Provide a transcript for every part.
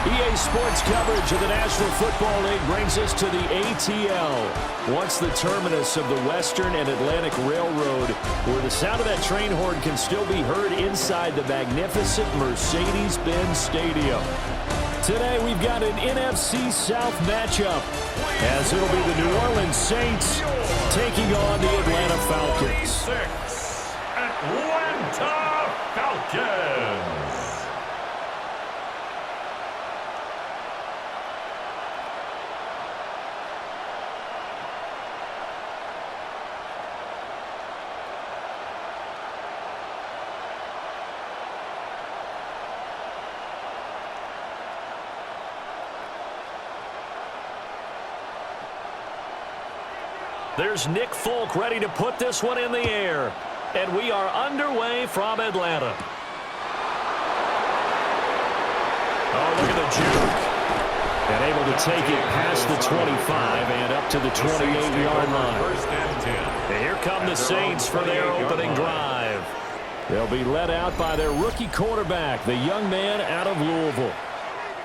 EA Sports coverage of the National Football League brings us to the ATL, once the terminus of the Western and Atlantic Railroad, where the sound of that train horn can still be heard inside the magnificent Mercedes-Benz Stadium. Today we've got an NFC South matchup, as it'll be the New Orleans Saints taking on the Atlanta Falcons. Atlanta Falcons. There's Nick Folk ready to put this one in the air. And we are underway from Atlanta. Oh, look at the juke. And able to take it past the 25 and up to the 28-yard line. And here come the Saints for their opening drive. They'll be led out by their rookie quarterback, the young man out of Louisville.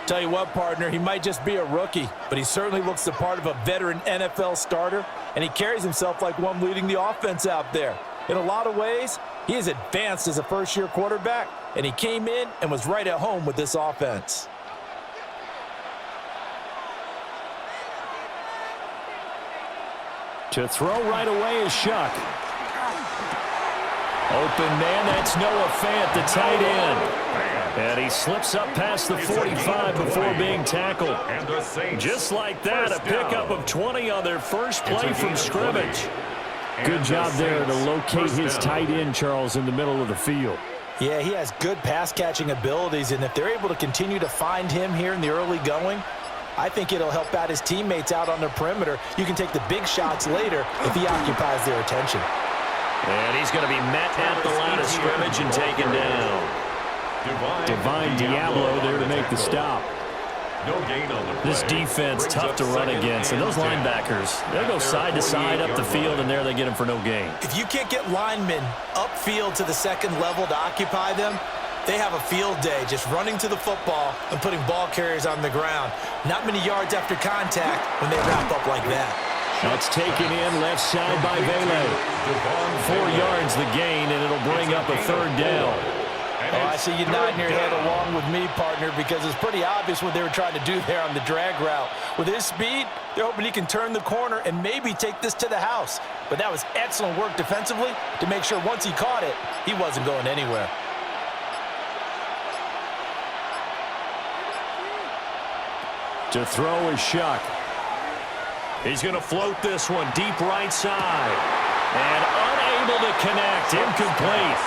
Tell you what, partner, he might just be a rookie, but he certainly looks the part of a veteran NFL starter, and he carries himself like one leading the offense out there. In a lot of ways, he is advanced as a first-year quarterback, and he came in and was right at home with this offense. To throw right away is Shuck. Open man, that's Noah Fant, the tight end. And he slips up past the 45 before being tackled. Just like that, a pickup of 20 on their first play from scrimmage. Good job there to locate his tight end, Charles, in the middle of the field. Yeah, he has good pass-catching abilities, and if they're able to continue to find him here in the early going, I think it'll help out his teammates out on the perimeter. You can take the big shots later if he occupies their attention. And he's going to be met at the line of scrimmage and taken down. Divine Diablo there to make the stop. This defense tough to run against, and those linebackers, they'll go side to side up the field, and there they get him for no gain. If you can't get linemen upfield to the second level to occupy them, they have a field day just running to the football and putting ball carriers on the ground. Not many yards after contact when they wrap up like that. That's taken in left side by Vele. 4 yards the gain, and it'll bring up a third down. Oh, I see you nodding your head along with me, partner, because it's pretty obvious what they were trying to do there on the drag route. With his speed, they're hoping he can turn the corner and maybe take this to the house. But that was excellent work defensively to make sure once he caught it, he wasn't going anywhere. To throw is Shuck. He's going to float this one deep right side. And unable to connect, incomplete.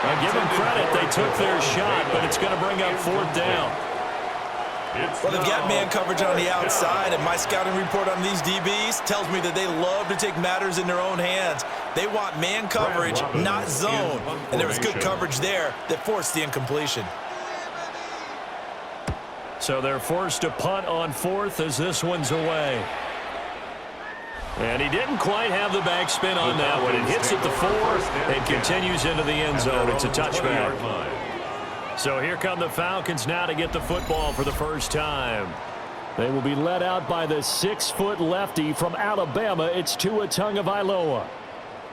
Now give them credit, they took their shot, but it's going to bring up fourth down. Well, they've got man coverage on the outside, and my scouting report on these DBs tells me that they love to take matters in their own hands. They want man coverage, not zone, and there was good coverage there that forced the incompletion. So they're forced to punt on fourth as this one's away. And he didn't quite have the backspin on that one. It hits at the 4 and continues into the end zone. It's a touchback. So here come the Falcons now to get the football for the first time. They will be led out by the 6-foot lefty from Alabama. It's Tua Tagovailoa.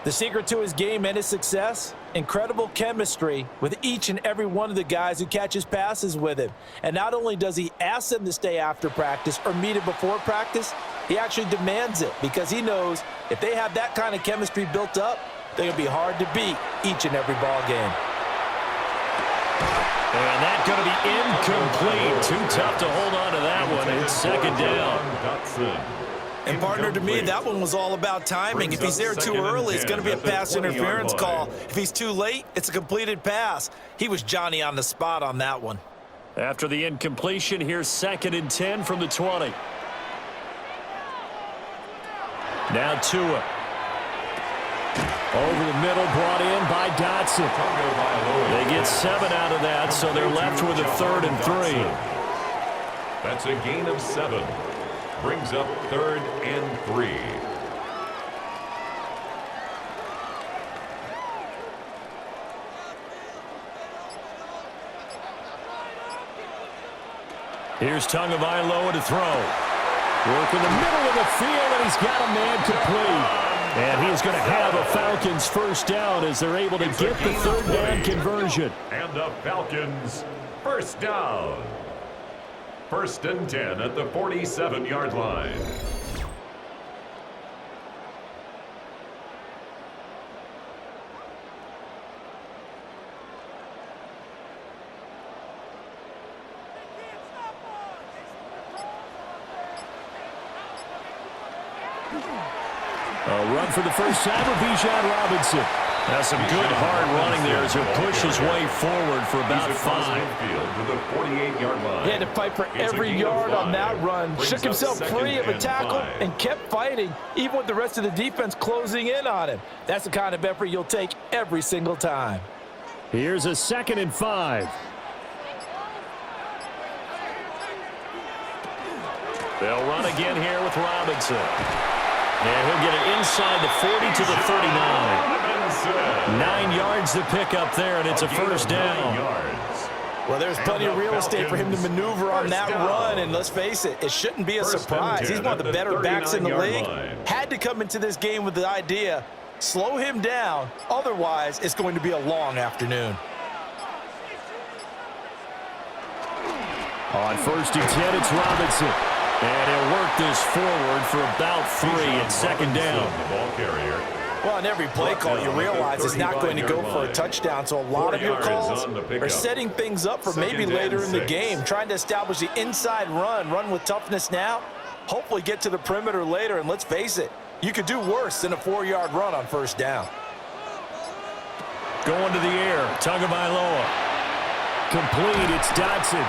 The secret to his game and his success? Incredible chemistry with each and every one of the guys who catches passes with him. And not only does he ask them to stay after practice or meet it before practice, he actually demands it because he knows if they have that kind of chemistry built up, they're going to be hard to beat each and every ball game. And that's going to be incomplete. Too tough to hold on to that one. It's second down. And partner, to me, that one was all about timing. If he's there too early, it's going to be a pass interference call. If he's too late, it's a completed pass. He was Johnny on the spot on that one. After the incompletion, here's 2nd and 10 from the 20. Now Tua. Over the middle, brought in by Dotson. They get 7 out of that, so they're left with a 3rd and 3. That's a gain of 7. Brings up 3rd and 3. Here's Tagovailoa to throw. Work in the middle of the field, and he's got a man complete. And he's going to have a Falcons first down as they're able to get the third down conversion. And the Falcons first down. 1st and 10 at the 47-yard line. A run for the first time of Bijan Robinson. That's some good hard running there as he'll push his way forward for about 5. To the 48-yard line. He had to fight for every yard on that run. Shook himself free of a tackle and kept fighting, even with the rest of the defense closing in on him. That's the kind of effort you'll take every single time. Here's a 2nd and 5. They'll run again here with Robinson. And he'll get it inside the 40 to the 39. 9 yards to pick up there, and it's a first down. Well, there's plenty of real estate for him to maneuver on that run, and let's face it, it shouldn't be a surprise. He's one of the better backs in the league. Had to come into this game with the idea, slow him down, otherwise it's going to be a long afternoon. On 1st and 10, it's Robinson. And he'll work this forward for about 3 at 2nd down. The ball carrier. Well, on every play call, you realize it's not going to go for a touchdown, so a lot of your calls are setting things up for maybe later in the game, trying to establish the inside run with toughness now, hopefully get to the perimeter later, and let's face it, you could do worse than a 4-yard run on 1st down. Going to the air, Tagovailoa. Complete, it's Dotson.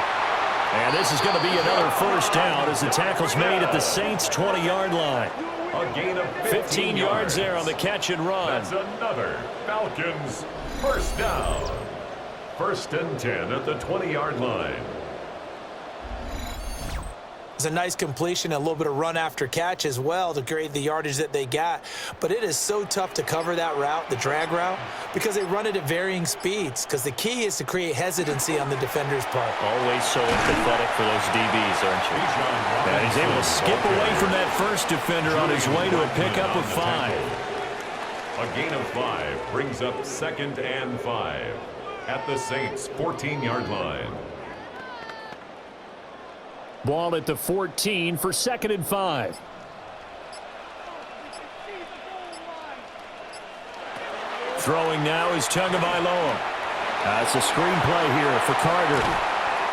And this is going to be another first down as the tackle's made at the Saints' 20-yard line. A gain of 15 yards there on the catch and run. That's another Falcons first down. 1st and 10 at the 20-yard line. It's a nice completion, a little bit of run after catch as well to create the yardage that they got. But it is so tough to cover that route, the drag route, because they run it at varying speeds. Because the key is to create hesitancy on the defender's part. Always so empathetic for those DBs, aren't you? And he's able to skip away from that first defender on his way to a pickup of 5. A gain of 5 brings up 2nd and 5 at the Saints' 14-yard line. Ball at the 14 for 2nd and 5. Throwing now is Tagovailoa. That's a screen play here for Carter.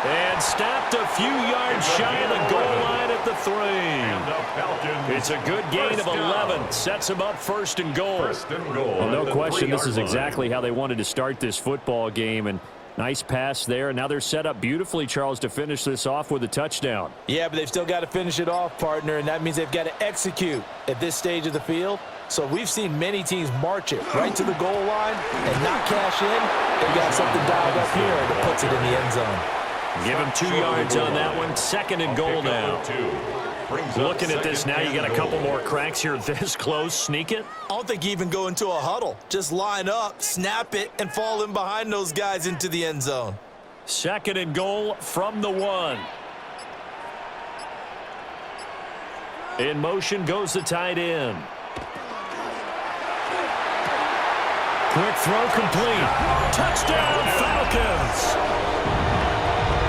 And stopped a few yards shy of the goal line at the 3. And the Falcons It's a good gain of 11. Sets them up 1st and goal. 1st and goal. Well, no the question, this is 3-yard exactly how they wanted to start this football game. And nice pass there. And now they're set up beautifully, Charles, to finish this off with a touchdown. Yeah, but they've still got to finish it off, partner, and that means they've got to execute at this stage of the field. So we've seen many teams march it right to the goal line and not cash in. They've got something dialed up here that puts it in the end zone. Give him 2 yards on that one. 2nd and goal now. Looking at this now, you got a couple more cracks here this close. Sneak it. I don't think you even go into a huddle. Just line up, snap it, and fall in behind those guys into the end zone. 2nd and goal from the 1. In motion goes the tight end. Quick throw complete. Touchdown Falcons.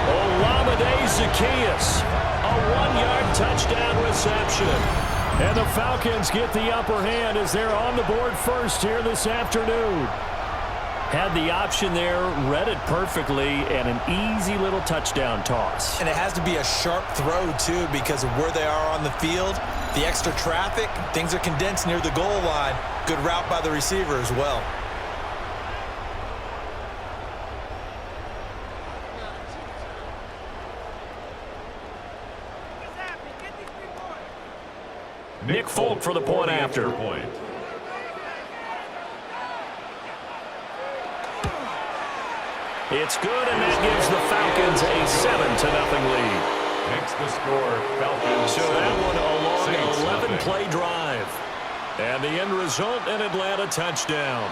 Olamide Zaccheaus, a 1-yard touchdown reception. And the Falcons get the upper hand as they're on the board first here this afternoon. Had the option there, read it perfectly, and an easy little touchdown toss. And it has to be a sharp throw, too, because of where they are on the field, the extra traffic, things are condensed near the goal line. Good route by the receiver as well. Nick Folk for the point after. It's good, and that gives the Falcons a 7-0 lead. Makes the score Falcons. So that one a long 6-0. 11-play drive. And the end result, an Atlanta touchdown.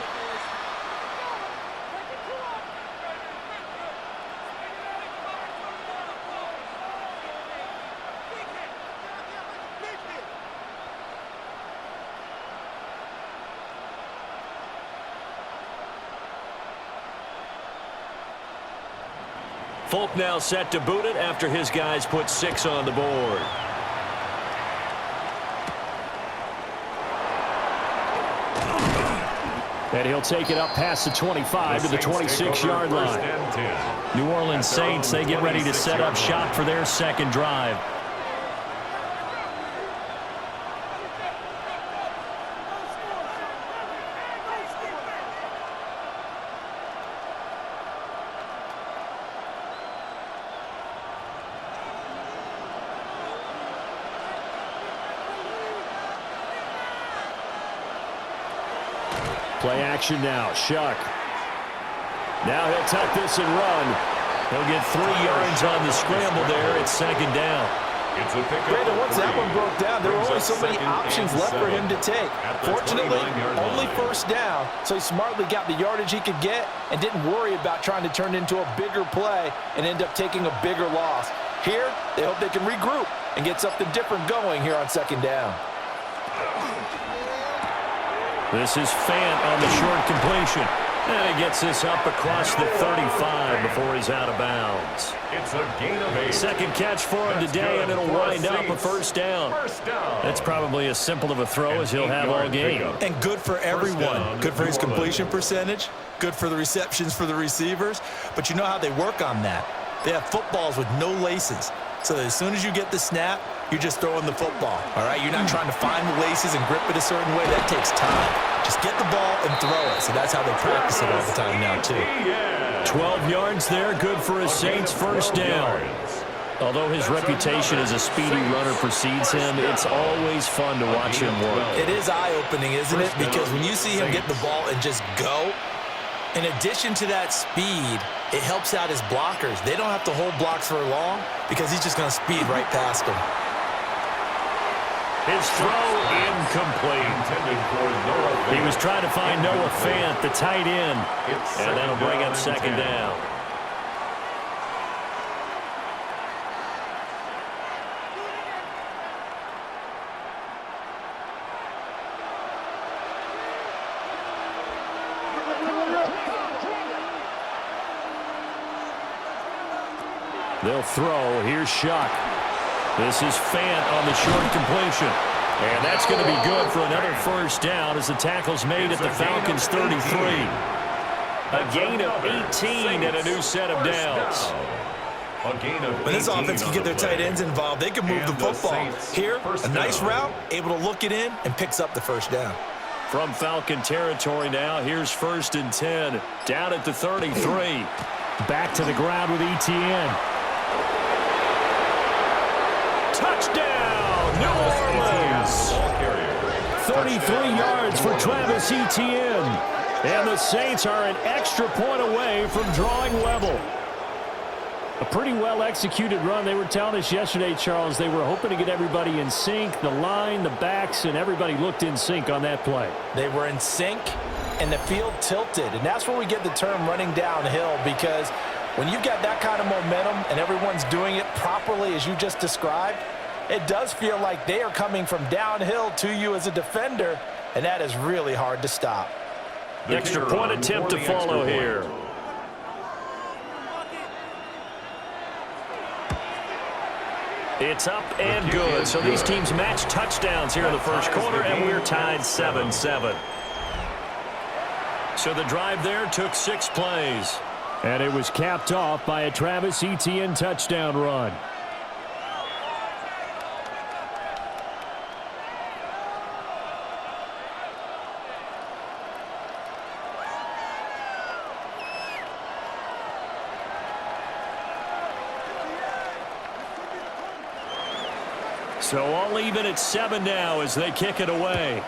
Folk now set to boot it after his guys put 6 on the board. And he'll take it up past the 25 to the 26-yard line. New Orleans Saints, they get ready to set up shop for their second drive. Play action now. Shuck. Now he'll tuck this and run. He'll get 3 yards on the scramble there. It's second down. Brandon, once that one broke down, there were only so many options left for him to take. Fortunately, only first down, so he smartly got the yardage he could get and didn't worry about trying to turn it into a bigger play and end up taking a bigger loss. Here, they hope they can regroup and get something different going here on second down. This is Fant on the short completion. And he gets this up across the 35 before he's out of bounds. It's a gain of 8. Second catch for him today, and it'll wind up a first down. That's probably as simple of a throw as he'll have all game. And good for everyone. Good for his completion percentage. Good for the receptions for the receivers. But you know how they work on that. They have footballs with no laces. So that as soon as you get the snap, you're just throwing the football, all right? You're not trying to find the laces and grip it a certain way. That takes time. Just get the ball and throw it. So that's how they practice it all the time now, too. 12 yards there, good for his Saints first down. Although his reputation as a speedy runner precedes him, it's always fun to watch him work. It is eye-opening, isn't it? Because when you see him get the ball and just go, in addition to that speed, it helps out his blockers. They don't have to hold blocks for long because he's just going to speed right past them. His throw incomplete. He was trying to find Noah Fant, the tight end, and that'll bring up second down. They'll throw. Here's Shuck. This is Fant on the short completion. And that's going to be good for another first down as the tackle's made at the Falcons' 33. A gain of 18 and a new set of downs. When this offense can get their tight ends involved, they can move the football. Here, a nice route, able to look it in, and picks up the first down. From Falcon territory now, here's 1st and 10. Down at the 33. Back to the ground with Etienne. Touchdown, New Orleans! 33 yards for Travis Etienne. And the Saints are an extra point away from drawing level. A pretty well-executed run. They were telling us yesterday, Charles, they were hoping to get everybody in sync. The line, the backs, and everybody looked in sync on that play. They were in sync, and the field tilted. And that's where we get the term running downhill, because when you've got that kind of momentum and everyone's doing it properly as you just described, it does feel like they are coming from downhill to you as a defender, and that is really hard to stop. Extra point attempt to follow here. It's up and good. So these teams match touchdowns here in the first quarter, and we're tied 7-7. So the drive there took 6 plays. And it was capped off by a Travis Etienne touchdown run. So all even at 7 now as they kick it away.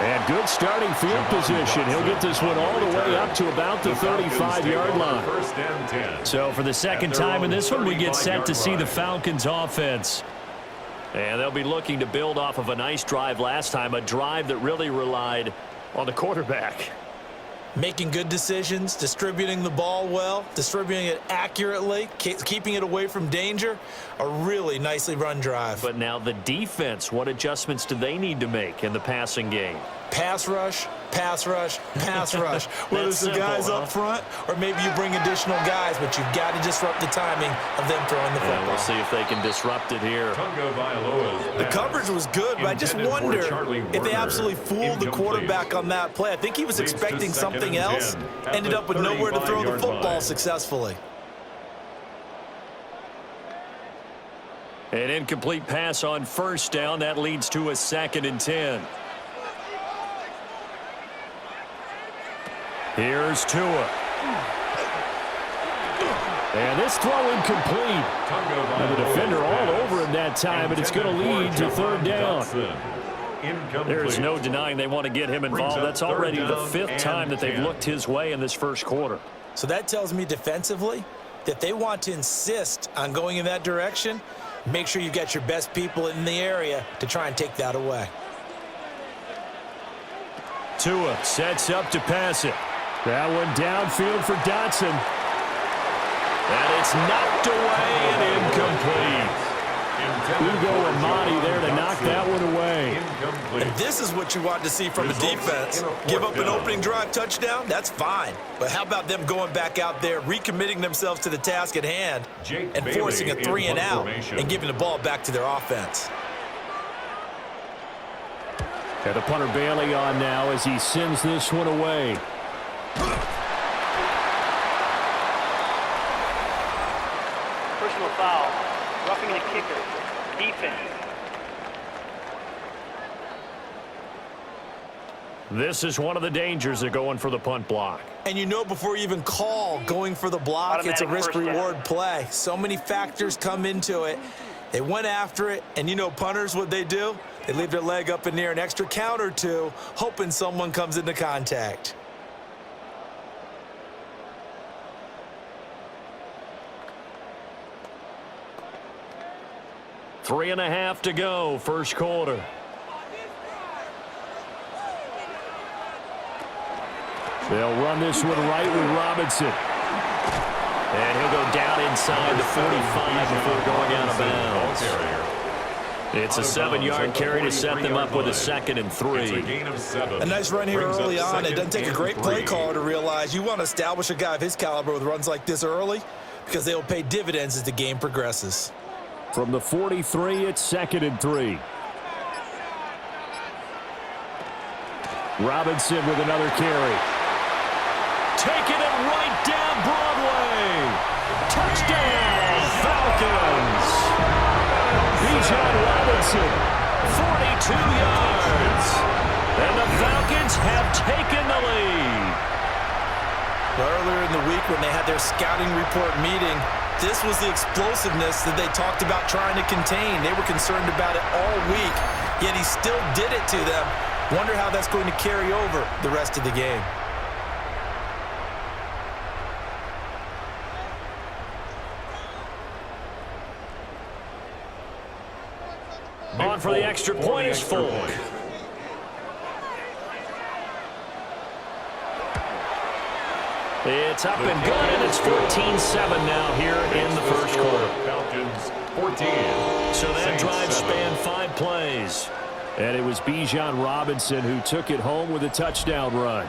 And good starting field position. He'll get this one all the way up to about the 35-yard line. 1st and 10. So for the second time in this one, we get set to see the Falcons offense. And they'll be looking to build off of a nice drive last time, a drive that really relied on the quarterback. Making good decisions, distributing the ball well, distributing it accurately, keeping it away from danger. A really nicely run drive. But now the defense, what adjustments do they need to make in the passing game? Pass rush, pass rush, pass rush. Whether it's the guys up front or maybe you bring additional guys, but you've got to disrupt the timing of them throwing the football. We'll see if they can disrupt it here. The coverage was good, but I just wonder if they absolutely fooled the quarterback on that play. I think he was expecting something else, ended up with nowhere to throw the football successfully. An incomplete pass on first down. That leads to a 2nd and 10. Here's Tua. And this throw incomplete. And the defender all over him that time, but it's going to lead to 3rd down. There's no denying they want to get him involved. That's already the 5th time that they've looked his way in this first quarter. So that tells me defensively that they want to insist on going in that direction. Make sure you've got your best people in the area to try and take that away. Tua sets up to pass it. That one downfield for Dotson. And it's knocked away and incomplete. Ugo Amadi there to knock that one away. And this is what you want to see from a defense. Give up an opening drive touchdown, that's fine. But how about them going back out there, recommitting themselves to the task at hand, and forcing a 3 and out and giving the ball back to their offense. And the punter Bailey on now as he sends this one away. Personal foul, roughing the kicker, defense. This is one of the dangers of going for the punt block. And you know before you even call going for the block, it's a risk-reward play. So many factors come into it. They went after it, and you know punters, what they do? They leave their leg up in the air an extra count or two, hoping someone comes into contact. Three and a half to go, first quarter. They'll run this one right with Robinson. And he'll go down inside the 45 before going out of bounds. It's a 7-yard carry to set them up with a 2nd and 3. A nice run here early on. It doesn't take a great play caller to realize you want to establish a guy of his caliber with runs like this early because they will pay dividends as the game progresses. From the 43, it's 2nd and 3. Robinson with another carry. Taking it right down Broadway. Touchdown, Falcons. Bijan Robinson, 42 yards. And the Falcons have taken the lead. Earlier in the week when they had their scouting report meeting, this was the explosiveness that they talked about trying to contain. They were concerned about it all week, yet he still did it to them. Wonder how that's going to carry over the rest of the game. On for the extra point is Folk. It's up and good, and it's 14-7 now here in the first quarter. Falcons 14. So that drive spanned 5 plays. And it was Bijan Robinson who took it home with a touchdown run.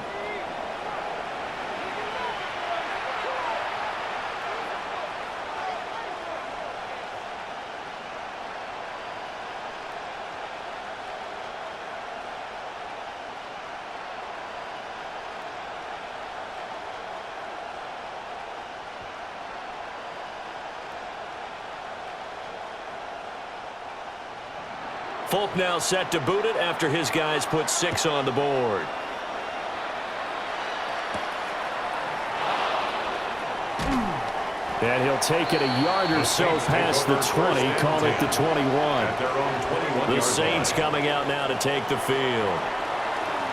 Folk now set to boot it after his guys put 6 on the board. And he'll take it a yard or so past the 20, call it the 21. The Saints coming out now to take the field.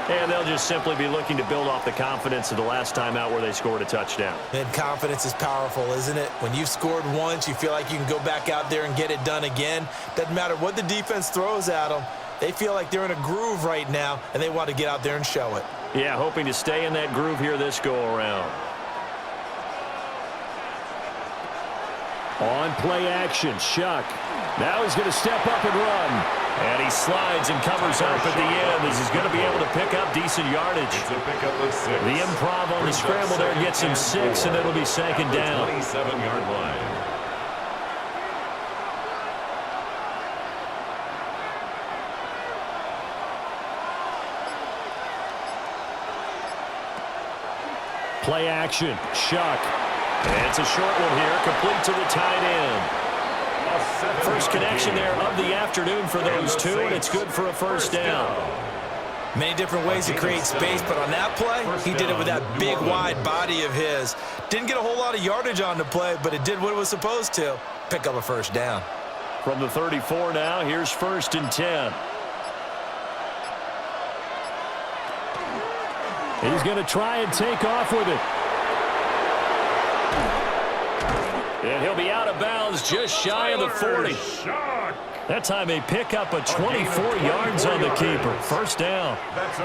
And they'll just simply be looking to build off the confidence of the last time out where they scored a touchdown. And confidence is powerful, isn't it? When you've scored once, you feel like you can go back out there and get it done again. Doesn't matter what the defense throws at them. They feel like they're in a groove right now, and they want to get out there and show it. Yeah, hoping to stay in that groove here this go-around. On play action, Shuck. Now he's going to step up and run. And he slides and covers up at the end as he's going to be able to pick up decent yardage. It's a pickup of 6. The improv on the scramble there gets him 6, and it'll be second down. 27-yard line. Play action, Shuck. And it's a short one here, complete to the tight end. First connection there of the afternoon for those two, and it's good for a first down. Many different ways to create space, but on that play, he did it with that big, wide body of his. Didn't get a whole lot of yardage on the play, but it did what it was supposed to. Pick up a first down. From the 34 now, here's 1st and 10. He's going to try and take off with it. And he'll be out of bounds just shy of the 40. That time they pick up a 24 yards on the keeper. First down.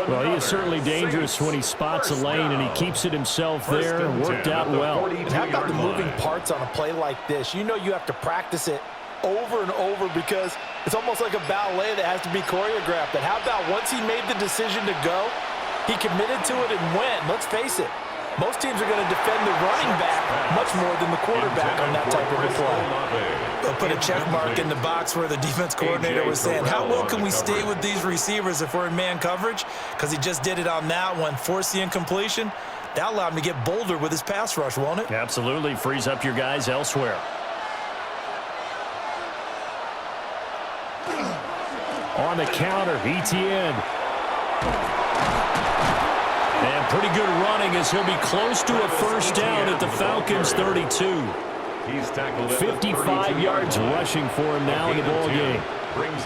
Well, he is certainly dangerous when he spots a lane and he keeps it himself there. Worked out well. And how about the moving parts on a play like this? You know you have to practice it over and over because it's almost like a ballet that has to be choreographed. And how about once he made the decision to go, he committed to it and went. Let's face it. Most teams are going to defend the running back much more than the quarterback on that type of a play. They'll put a check mark in the box where the defense coordinator was saying, how well can we stay with these receivers if we're in man coverage? Because he just did it on that one, forced the incompletion. That allowed him to get bolder with his pass rush, won't it? Absolutely. Frees up your guys elsewhere. On the counter, Etienne. And pretty good running as he'll be close to a first down at the Falcons' 32. He's tackled at 55 yards rushing for him now in the ball game.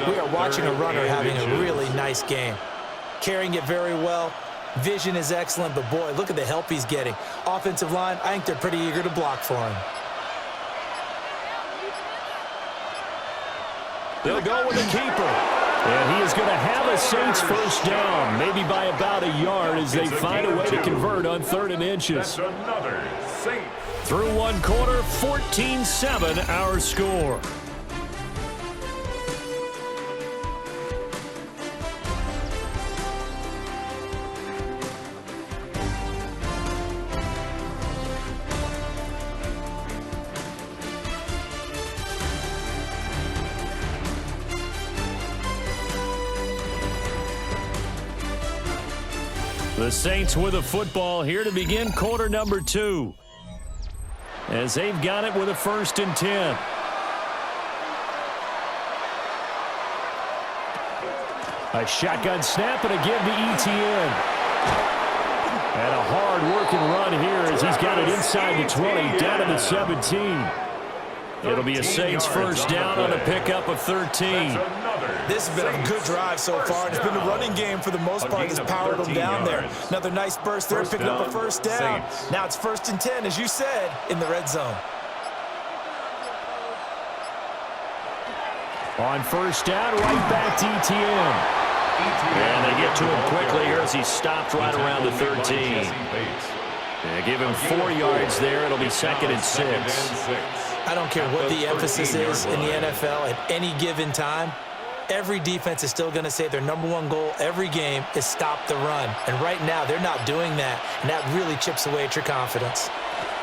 We are watching a runner having a really nice game. Carrying it very well. Vision is excellent, but boy, look at the help he's getting. Offensive line, I think they're pretty eager to block for him. They'll go with the keeper. And he is going to have a Saints first down, maybe by about a yard as they find a way to convert on 3rd and inches. That's another Saints. Through one quarter, 14-7 our score. The Saints with a football here to begin quarter number 2. As they've got it with a 1st and 10. A shotgun snap and a give to Etienne. And a hard-working run here as he's got it inside the 20, down to the 17. It'll be a Saints first down on a pickup of 13. This has been a good drive so far. It's been the running game for the most part that's powered them down there. Another nice burst there, picking up a first down. Now it's 1st and 10, as you said, in the red zone. On first down, right back to Etienne. And they get to him quickly here as he stopped right around the 13. They give him 4 yards there. It'll be 2nd and 6. I don't care what the emphasis is in the NFL at any given time. Every defense is still going to say their #1 goal every game is stop the run. And right now, they're not doing that, and that really chips away at your confidence.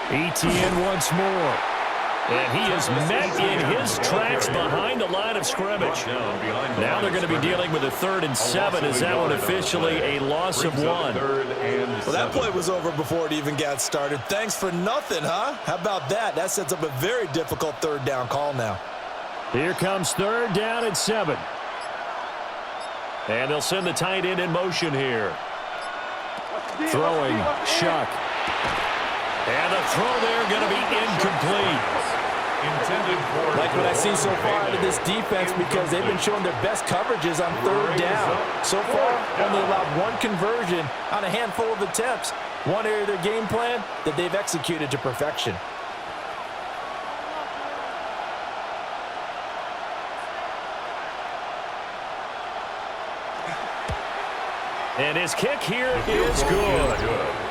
Etienne once more. And he is met in his tracks behind the line of scrimmage. Now they're going to be dealing with a 3rd and 7. Is that one officially a loss of 1? Well, that play was over before it even got started. Thanks for nothing, huh? How about that? That sets up a very difficult 3rd down call now. Here comes 3rd down and 7. And they'll send the tight end in motion here. Throwing, Shuck. And the throw there going to be incomplete. Like what I've seen so far out of this defense because they've been showing their best coverages on 3rd down. So far, only allowed 1 conversion on a handful of attempts. One area of their game plan that they've executed to perfection. And his kick here is good.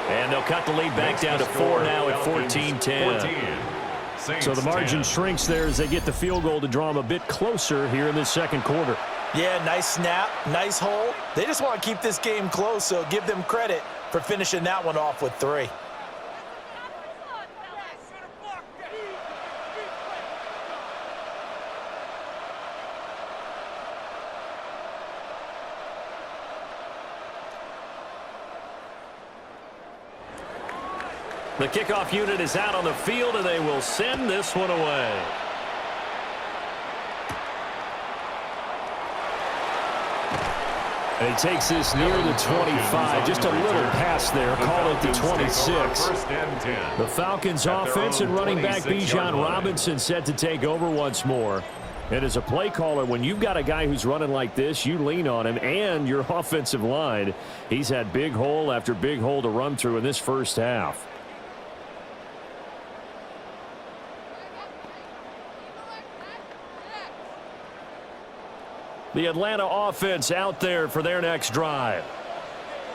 And they'll cut the lead back down to 4 now at 14-10. So the margin shrinks there as they get the field goal to draw them a bit closer here in this second quarter. Yeah, nice snap, nice hold. They just want to keep this game close, so give them credit for finishing that one off with 3. The kickoff unit is out on the field, and they will send this one away. And he takes this near the 25. Just a little pass there. Call it the 26. The Falcons offense and running back Bijan Robinson set to take over once more. And as a play caller, when you've got a guy who's running like this, you lean on him and your offensive line. He's had big hole after big hole to run through in this first half. The Atlanta offense out there for their next drive.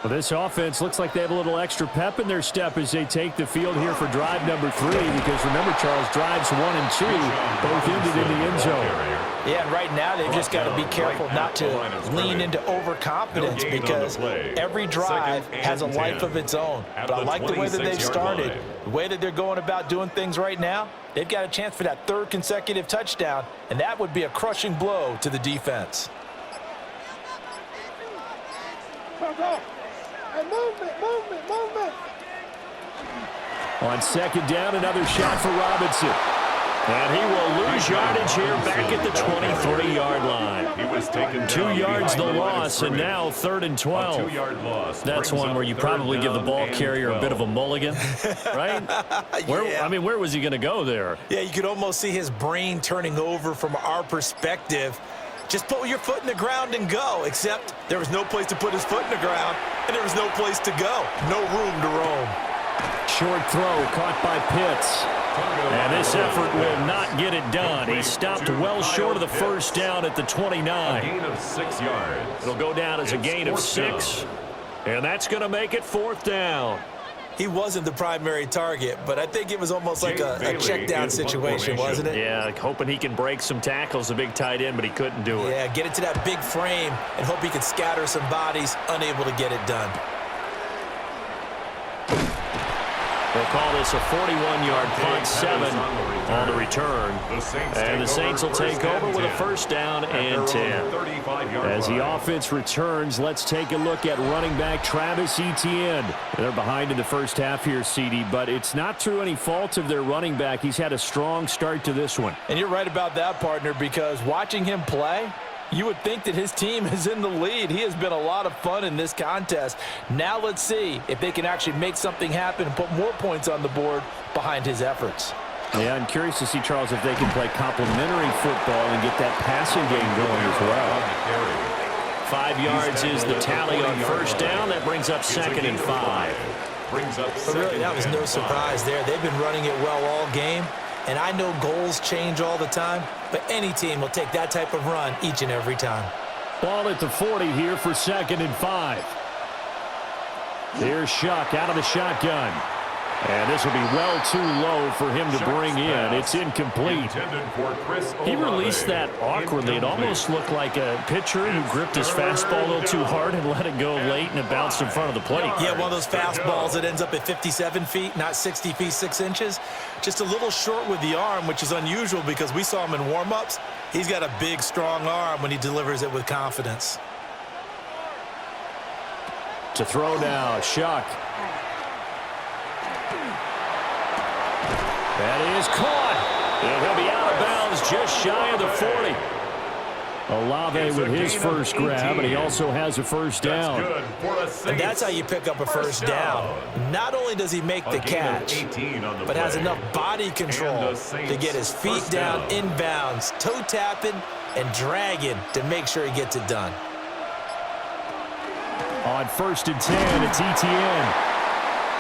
Well, this offense looks like they have a little extra pep in their step as they take the field here for drive number 3, because remember, Charles, drives 1 and 2 both ended in the end zone. Yeah, and right now they've just got to be careful not to lean into overconfidence, because every drive has a life of its own. But I like the way that they've started, the way that they're going about doing things right now. They've got a chance for that 3rd consecutive touchdown, and that would be a crushing blow to the defense. Movement. On second down, another shot for Robinson. And he will lose yardage here back at the 23-yard line. He was taken 2 yards the loss, and now 3rd and 12. 2-yard loss. That's one where you probably give the ball carrier a bit of a mulligan, right? Where was he going to go there? Yeah, you could almost see his brain turning over from our perspective. Just put your foot in the ground and go, except there was no place to put his foot in the ground, and there was no place to go. No room to roam. Short throw caught by Pitts. And this effort will not get it done. He stopped well short of the first down at the 29. A gain of 6 yards. It'll go down as a gain of 6. And that's going to make it 4th down. He wasn't the primary target, but I think it was almost like a check down situation, wasn't it? Yeah, hoping he can break some tackles, a big tight end, but he couldn't do it. Yeah, get it to that big frame and hope he could scatter some bodies, unable to get it done. They'll call this a 41-yard punt, 7 on the return. And the Saints will take over with a 1st down and 10. As the offense returns, let's take a look at running back Travis Etienne. They're behind in the first half here, CD, but it's not through any fault of their running back. He's had a strong start to this one. And you're right about that, partner, because watching him play, you would think that his team is in the lead. He has been a lot of fun in this contest. Now let's see if they can actually make something happen and put more points on the board behind his efforts. Yeah, I'm curious to see, Charles, if they can play complementary football and get that passing game going as well. 5 yards is the tally on 1st down. That brings up 2nd and 5. But really, that was no surprise there. They've been running it well all game. And I know goals change all the time, but any team will take that type of run each and every time. Ball at the 40 here for 2nd and 5. Here's Shuck out of the shotgun. And this will be well too low for him to bring in. It's incomplete. He released that awkwardly. It almost looked like a pitcher who gripped his fastball a little too hard and let it go late, and it bounced in front of the plate. Yeah, one of those fastballs that ends up at 57 feet, not 60 feet, 6 inches. Just a little short with the arm, which is unusual because we saw him in warm-ups. He's got a big, strong arm when he delivers it with confidence. To throw now, Shuck. That is caught. And he'll be out of bounds just shy of the 40. Olave with his first grab, and he also has a 1st down. And that's how you pick up a 1st down. Not only does he make the catch, but has enough body control to get his feet down inbounds, toe tapping and dragging to make sure he gets it done. On 1st and 10, it's Etienne.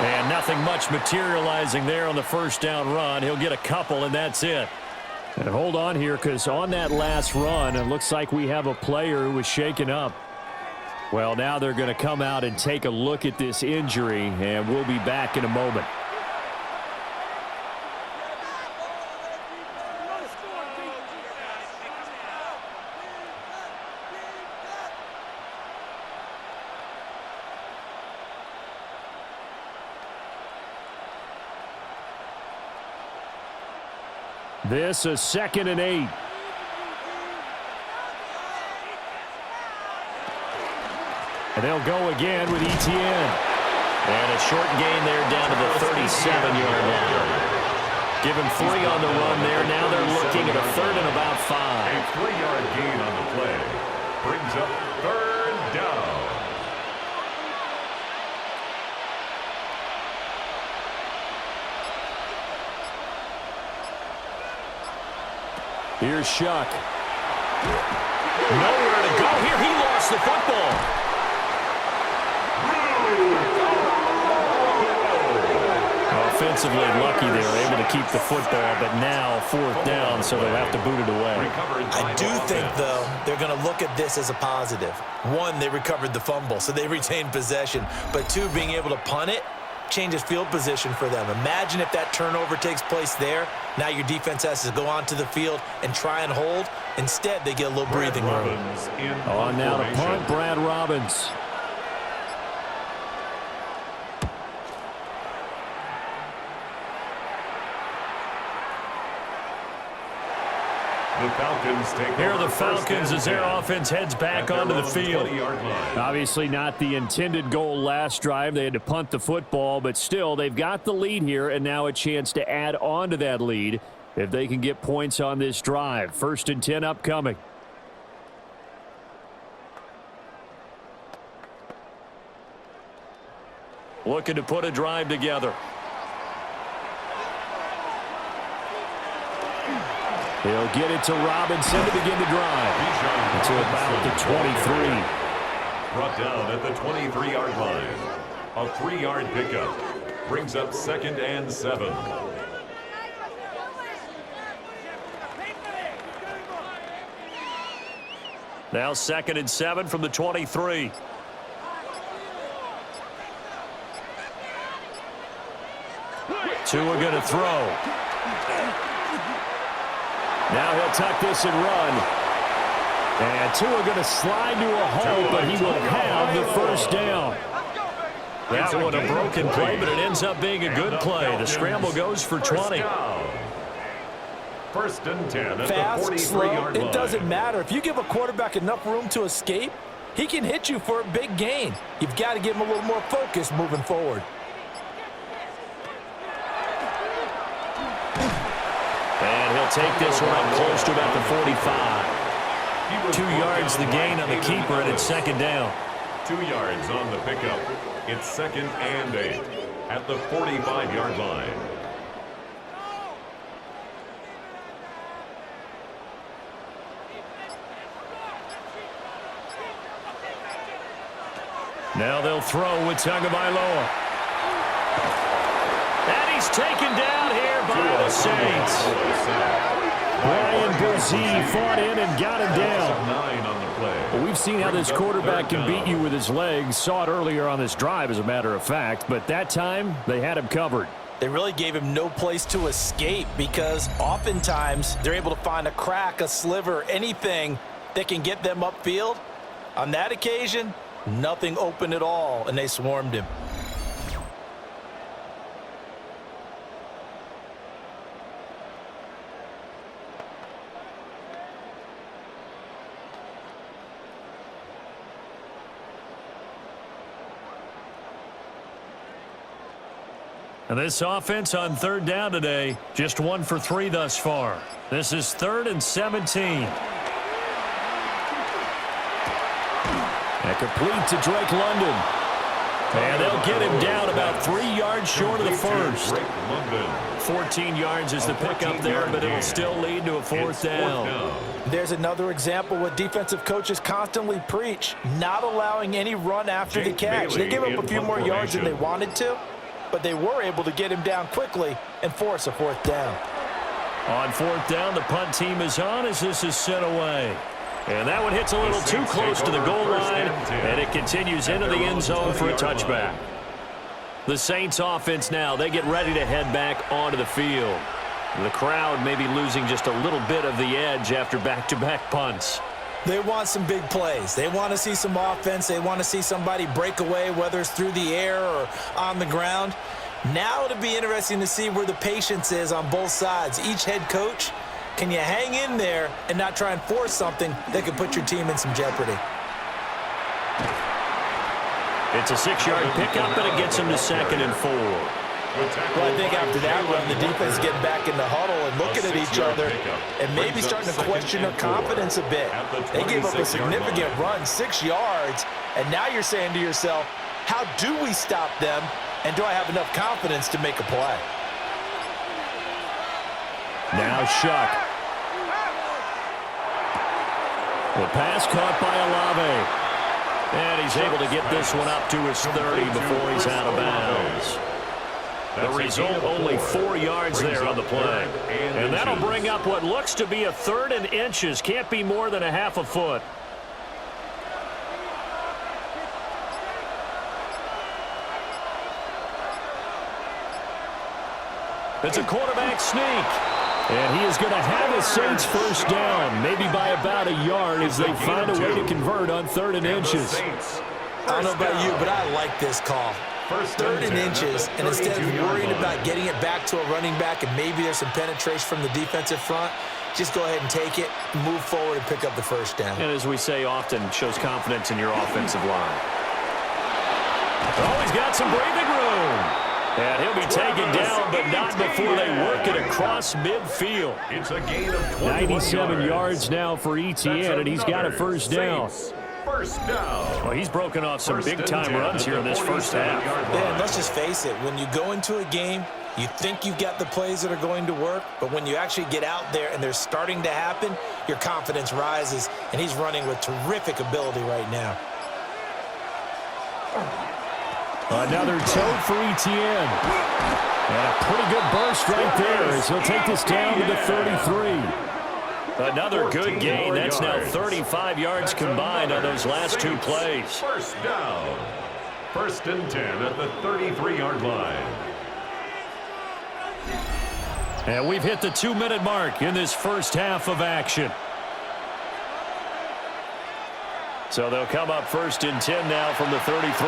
And nothing much materializing there on the 1st down run. He'll get a couple, and that's it. And hold on here, because on that last run, it looks like we have a player who was shaken up. Well, now they're going to come out and take a look at this injury, and we'll be back in a moment. This is 2nd and 8. And they'll go again with Etienne. And a short gain there down to the 37-yard line. Give him 3 on the run there. Now they're looking at a 3rd and about 5. A 3-yard gain on the play brings up 3rd down. Here's Shuck. Nowhere to go here. He lost the football. Offensively lucky they were able to keep the football, but now 4th down, so they'll have to boot it away. I do think, though, they're going to look at this as a positive. 1, they recovered the fumble, so they retained possession. But 2, being able to punt it changes field position for them. Imagine if that turnover takes place there. Now your defense has to go onto the field and try and hold. Instead, they get a little breathing room. On now to punt, Brad Robbins. The Falcons take Here are the over Falcons as their offense heads back onto the field. line. Obviously not the intended goal last drive. They had to punt the football, but still they've got the lead here and now a chance to add on to that lead if they can get points on this drive. 1st and 10 upcoming. Looking to put a drive together. They'll get it to Robinson to begin the drive. To about the 23. Brought down at the 23-yard line. A 3-yard pickup brings up 2nd and 7. Now 2nd and 7 from the 23. Tua going to throw. Now he'll tuck this and run. And Tua going to slide to a hole, but he will have the 1st down. That one a broken play, but it ends up being a good play. The scramble goes for 20. 1st and 10 at Fast, the slow, 43-yard line. it doesn't matter. If you give a quarterback enough room to escape, he can hit you for a big gain. You've got to give him a little more focus moving forward. And he'll take this one up close to about the 45. 2 yards the gain on the keeper, and it's 2nd down. 2 yards on the pickup. It's 2nd and 8 at the 45-yard line. Now they'll throw with Tagovailoa. And he's taken down here by the Saints. Brian Brzee fought in and got him down. 9 on the play. Well, we've seen how this quarterback can beat you with his legs. Saw it earlier on this drive, as a matter of fact. But that time, they had him covered. They really gave him no place to escape because oftentimes they're able to find a crack, a sliver, anything that can get them upfield. On that occasion, nothing open at all, and they swarmed him. And this offense on 3rd down today, just 1 for 3 thus far. This is 3rd and 17. And complete to Drake London. And they'll get him down about 3 yards short of the 1st. 14 yards is the pickup there, but it'll still lead to a 4th down. There's another example what defensive coaches constantly preach, not allowing any run after the catch. They gave up a few more yards than they wanted to, but they were able to get him down quickly and force a 4th down. On 4th down, the punt team is on as this is sent away. And that one hits a little too close to the goal line, and it continues into the end zone for a touchback. The Saints offense now, they get ready to head back onto the field. The crowd may be losing just a little bit of the edge after back-to-back punts. They want some big plays. They want to see some offense. They want to see somebody break away, whether it's through the air or on the ground. Now it'll be interesting to see where the patience is on both sides. Each head coach, can you hang in there and not try and force something that could put your team in some jeopardy? It's a 6-yard pickup, and it gets him to 2nd and 4. Well, I think after that run, the defense getting back in the huddle and looking at each other and maybe starting to question their confidence a bit. They gave up a significant run, 6 yards, and now you're saying to yourself, how do we stop them, and do I have enough confidence to make a play? Now Shuck. The pass caught by Olave. And he's able to get this one up to his 30 before he's out of bounds. The result, only 4 yards there on the play. And that'll bring up what looks to be a 3rd and inches. Can't be more than a half a foot. It's a quarterback sneak. And he is going to have a Saints first down, maybe by about a yard as they find a way to convert on 3rd and inches. I don't know about you, but I like this call. 3rd and inches, and instead of worrying about getting it back to a running back and maybe there's some penetration from the defensive front, just go ahead and take it, move forward, and pick up the first down. And as we say often, shows confidence in your offensive line. Oh, he's got some breathing room. And he'll be taken down, but not before they work it across midfield. It's a gain of 97 yards now for Etienne, and he's got a first down. First down. Well, he's broken off some big-time runs here in this first half. Man, let's just face it. When you go into a game, you think you've got the plays that are going to work, but when you actually get out there and they're starting to happen, your confidence rises, and he's running with terrific ability right now. Another tote for Etienne. And a pretty good burst right there as he'll take this down to the 33. Another good gain. That's now 35 yards combined on those last 2 plays. First down. 1st and 10 at the 33-yard line. And we've hit the 2-minute mark in this first half of action. So they'll come up 1st and 10 now from the 33.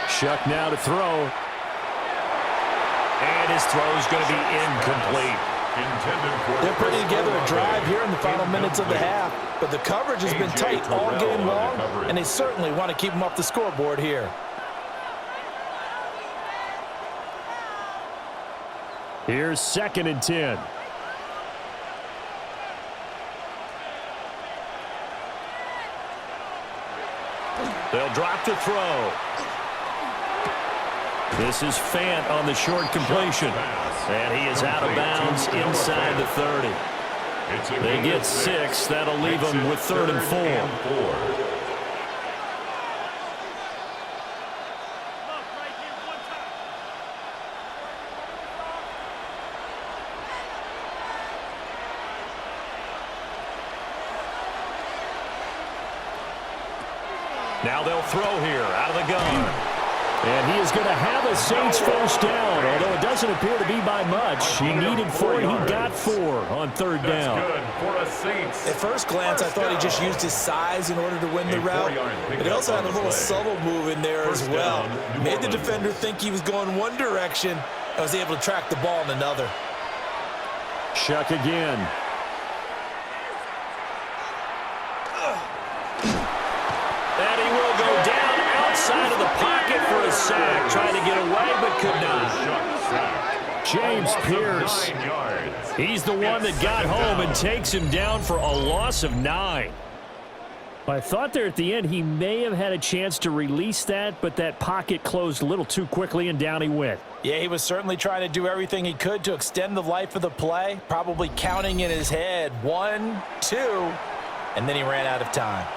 Shuck now to throw. And his throw is going to be incomplete. They're putting together a drive here in the final minutes of the half, but the coverage has been tight all game long, and they certainly want to keep them off the scoreboard here. Here's 2nd and 10. They'll drop to throw. This is Fant on the short completion. And he is out of bounds inside the 30. They get 6. That'll leave them with 3rd and 4. Now they'll throw here out of the gun. And he is going to have a Saints first down, although it doesn't appear to be by much. He needed 4, he got 4 on 3rd down. At first glance, I thought he just used his size in order to win the route, but he also had a little subtle move in there as well. Made the defender think he was going one direction and was able to track the ball in another. Shuck again. And he will go down outside of the pocket for a sack. Trying to get away, but could not. James Pierce. He's the one that got home and takes him down for a loss of 9. I thought there at the end he may have had a chance to release that, but that pocket closed a little too quickly, and down he went. Yeah, he was certainly trying to do everything he could to extend the life of the play, probably counting in his head 1, 2, and then he ran out of time.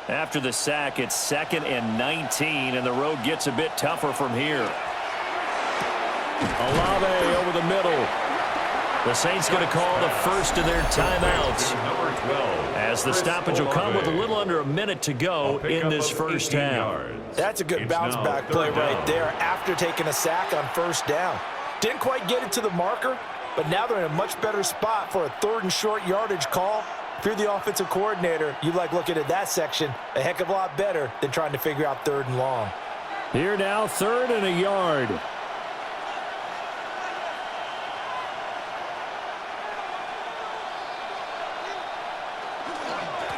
After the sack, it's 2nd and 19, and the road gets a bit tougher from here. Olave over the middle. The Saints going to call the first of their timeouts, as the stoppage will come with a little under a minute to go in this first half. That's a good bounce-back play right there after taking a sack on first down. Didn't quite get it to the marker, but now they're in a much better spot for a 3rd and short yardage call. If you're the offensive coordinator, you like looking at that section a heck of a lot better than trying to figure out 3rd and long. Here now, 3rd and a yard.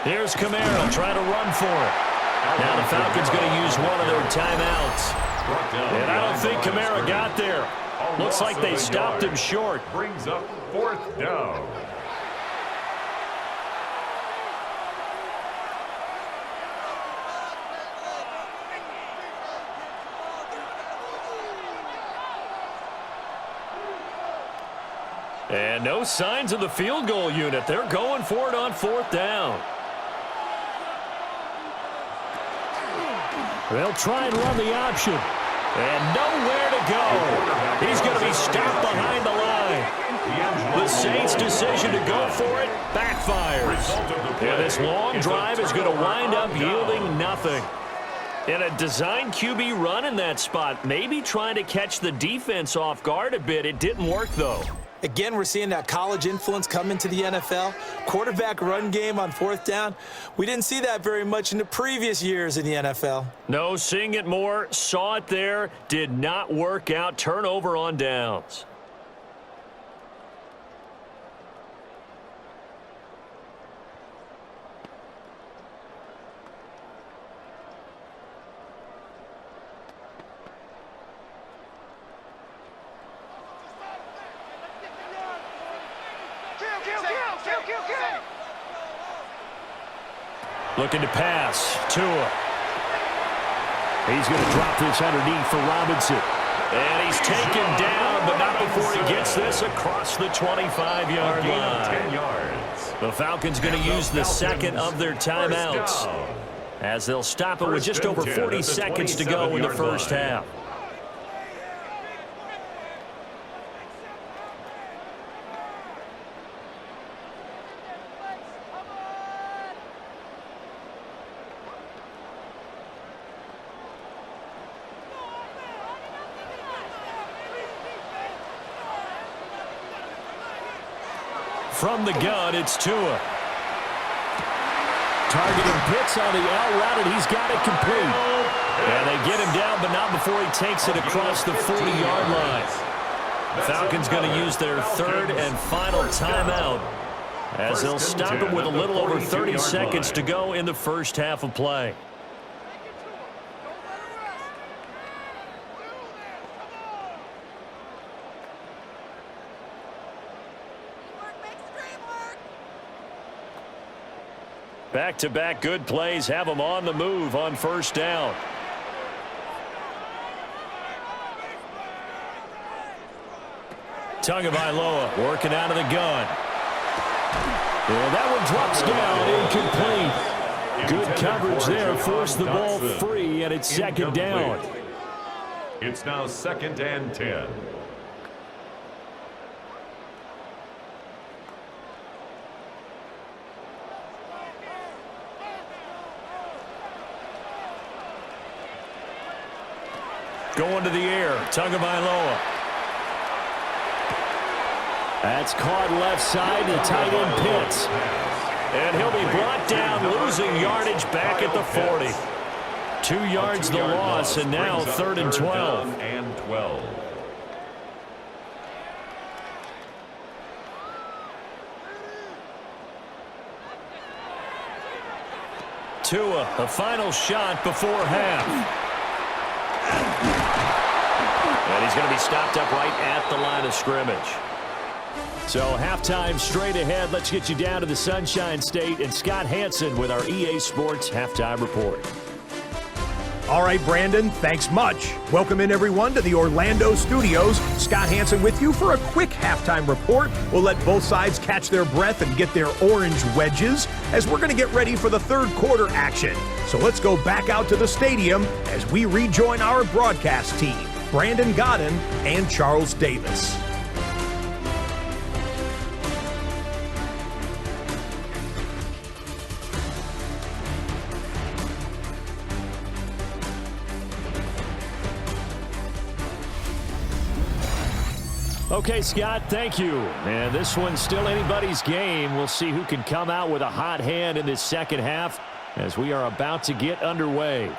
Here's Kamara trying to run for it. Now the Falcons going to use one of their timeouts. And I don't think Kamara got there. Looks like they stopped him short. Brings up 4th down. And no signs of the field goal unit. They're going for it on 4th down. They'll try and run the option. And nowhere to go. He's going to be stopped behind the line. The Saints' decision to go for it backfires. And this long drive is going to wind up yielding nothing. And a design QB run in that spot, maybe trying to catch the defense off guard a bit. It didn't work, though. Again, we're seeing that college influence come into the NFL. Quarterback run game on 4th down. We didn't see that very much in the previous years in the NFL. No, seeing it more, saw it there, did not work out. Turnover on downs. Looking to pass. Tua. He's going to drop this underneath for Robinson. And he's taken down, but not before he gets this across the 25-yard line. 10 yards. The Falcons going to use the 2nd of their timeouts, as they'll stop it with just over 40 seconds to go in the first half. From the gun, it's Tua. Targeting Pitts on the out route, and he's got it complete. And they get him down, but not before he takes it across the 40-yard line. The Falcons going to use their 3rd and final timeout, as they'll stop it with a little over 30 seconds to go in the first half of play. Back-to-back good plays have them on the move on first down. Tagovailoa working out of the gun. And that one drops down, incomplete. Good coverage there, forced the ball free, and it's 2nd down. It's now 2nd and 10. Going to the air, Tagovailoa. That's caught left side to tight end Pitts. And he'll be brought down, losing yardage back at the 40. 2 yards the loss, and now 3rd and 12. Tua, the final shot before half. And he's going to be stopped up right at the line of scrimmage. So halftime straight ahead. Let's get you down to the Sunshine State and Scott Hansen with our EA Sports Halftime Report. All right, Brandon, thanks much. Welcome in, everyone, to the Orlando studios. Scott Hansen with you for a quick halftime report. We'll let both sides catch their breath and get their orange wedges as we're going to get ready for the third quarter action. So let's go back out to the stadium as we rejoin our broadcast team, Brandon Godden and Charles Davis. Okay, Scott, thank you. And this one's still anybody's game. We'll see who can come out with a hot hand in this second half as we are about to get underway.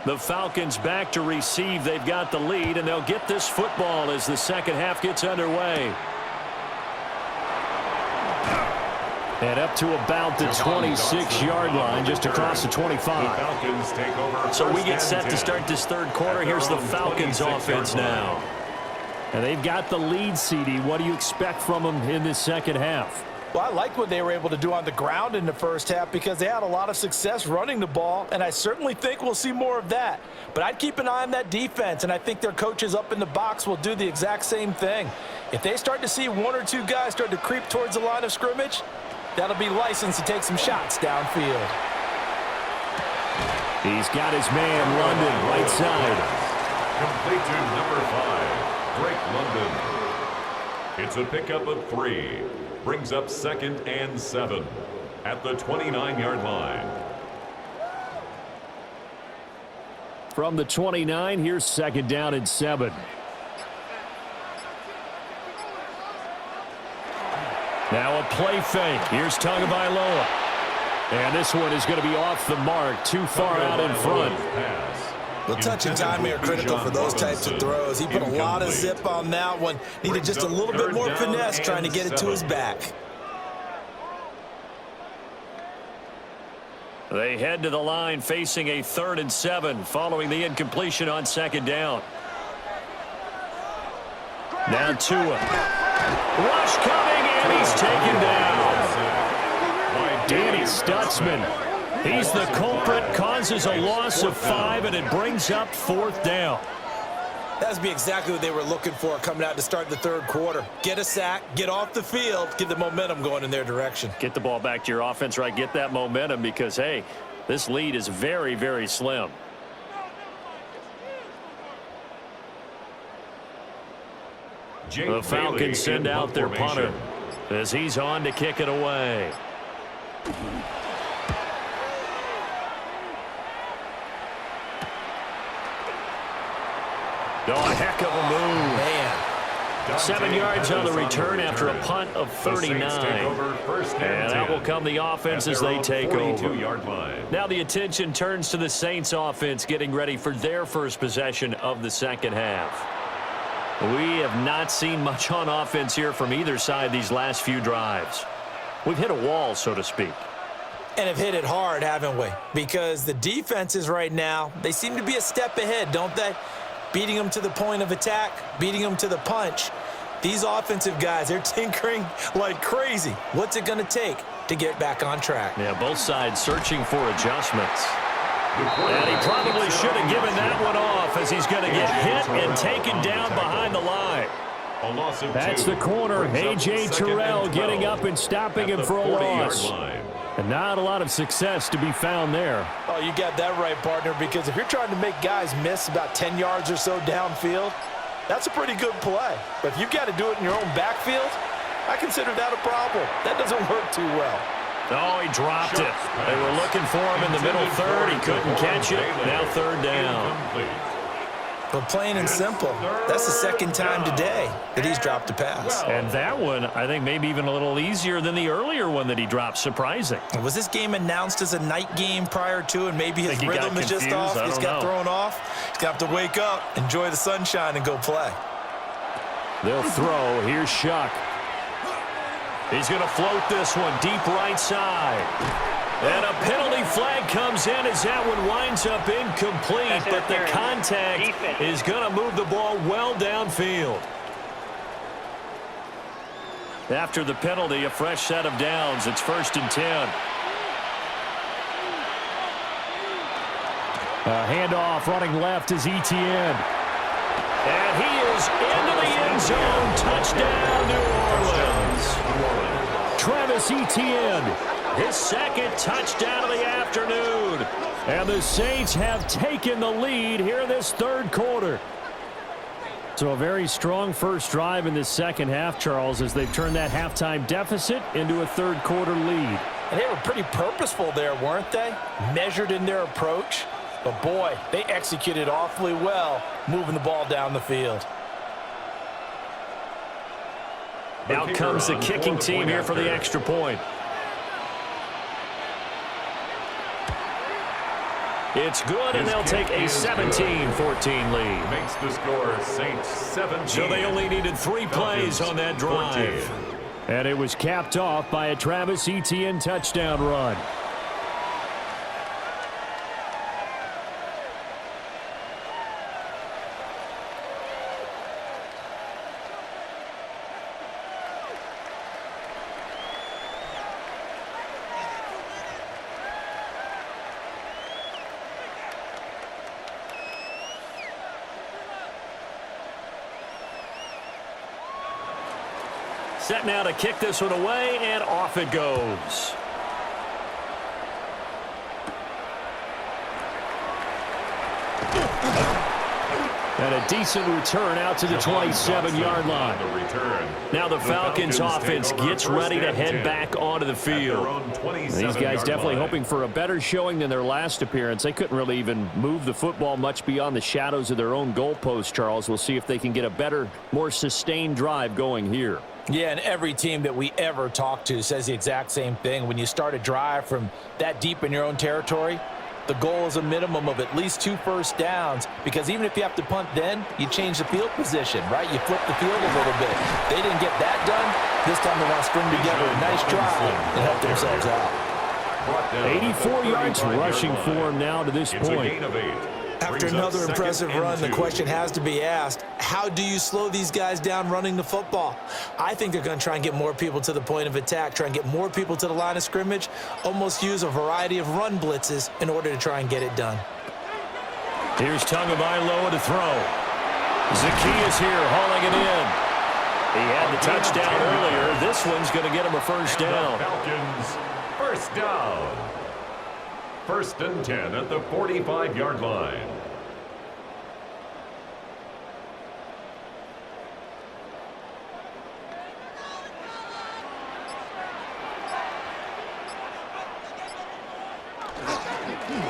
The Falcons back to receive. They've got the lead, and they'll get this football as the second half gets underway. And up to about the 26-yard line, just across the 25. So we get set to start this third quarter. Here's the Falcons offense now. And they've got the lead, CD. What do you expect from them in this second half? Well, I like what they were able to do on the ground in the first half because they had a lot of success running the ball, and I certainly think we'll see more of that. But I'd keep an eye on that defense, and I think their coaches up in the box will do the exact same thing. If they start to see one or two guys start to creep towards the line of scrimmage, that'll be licensed to take some shots downfield. He's got his man, London, right side. Complete to number 5, Drake London. It's a pickup of 3. Brings up 2nd and 7 at the 29-yard line. From the 29, here's 2nd down and 7. Now a play fake. Here's Tagovailoa. And this one is going to be off the mark, too far out in front. Well, touch and timing are critical for those types of throws. He put a lot of zip on that one. Needed just a little bit more finesse trying to get it to his back. They head to the line facing a 3rd and 7 following the incompletion on 2nd down. Now Tua. Rush coming, and he's taken down. Danny Stutzman. He's the culprit, causes a loss of 5, and it brings up 4th down. That'd be exactly what they were looking for coming out to start the third quarter. Get a sack, get off the field, get the momentum going in their direction. Get the ball back to your offense, right? Get that momentum because, hey, this lead is very, very slim. The Falcons send out their punter as he's on to kick it away. Oh, a heck of a move. Man. 7 yards on the return after a punt of 39. And out will come the offense as they take over. Now the attention turns to the Saints offense getting ready for their first possession of the second half. We have not seen much on offense here from either side these last few drives. We've hit a wall, so to speak. And have hit it hard, haven't we? Because the defenses right now, they seem to be a step ahead, don't they? Beating them to the point of attack, beating them to the punch. These offensive guys, they're tinkering like crazy. What's it going to take to get back on track? Yeah, both sides searching for adjustments. And he probably should have given that one off as he's going to get hit and taken down behind the line. That's the corner. A.J. Terrell getting up and stopping him for a loss. And not a lot of success to be found there. Oh, you got that right, partner, because if you're trying to make guys miss about 10 yards or so downfield, that's a pretty good play. But if you've got to do it in your own backfield, I consider that a problem. That doesn't work too well. Oh, he dropped it. They were looking for him in the middle third. He couldn't catch it. Now 3rd down. But plain and simple, that's the second time today that he's dropped a pass. And that one, I think, maybe even a little easier than the earlier one that he dropped. Surprising. Was this game announced as a night game prior to, and maybe his rhythm is just off? He's got thrown off. He's got to wake up, enjoy the sunshine, and go play. They'll throw. Here's Shuck. He's going to float this one deep right side. And a penalty flag comes in as that one winds up incomplete, but the contact is going to move the ball well downfield. After the penalty, a fresh set of downs. It's 1st and 10. Handoff running left is Etienne. And he is into the end zone. Touchdown, New Orleans. Travis Etienne, his second touchdown of the afternoon. And the Saints have taken the lead here in this third quarter. So a very strong first drive in this second half, Charles, as they've turned that halftime deficit into a third quarter lead. And they were pretty purposeful there, weren't they? Measured in their approach. But, boy, they executed awfully well, moving the ball down the field. Out comes the kicking team here for the extra point. It's good, and they'll take a 17-14 lead. Makes the score Saints 17. So they only needed 3 plays on that drive. 14. And it was capped off by a Travis Etienne touchdown run. Set now to kick this one away, and off it goes. And a decent return out to the 27-yard line. Now the Falcons offense gets ready to head back onto the field. These guys definitely hoping for a better showing than their last appearance. They couldn't really even move the football much beyond the shadows of their own goalpost, Charles. We'll see if they can get a better, more sustained drive going here. Yeah, and every team that we ever talk to says the exact same thing. When you start a drive from that deep in your own territory, the goal is a minimum of at least 2 first downs, because even if you have to punt then, you change the field position, right? You flip the field a little bit. They didn't get that done. This time they want to string together a nice drive and help themselves out. 84 yards rushing for him now to this point. After another impressive run, the question has to be asked, how do you slow these guys down running the football? I think they're going to try and get more people to the point of attack, try and get more people to the line of scrimmage, almost use a variety of run blitzes in order to try and get it done. Here's Tagovailoa to throw. Zacchaeus here hauling it in. He had the touchdown earlier. This one's going to get him a first down. Falcons, first down. 1st and 10 at the 45-yard line.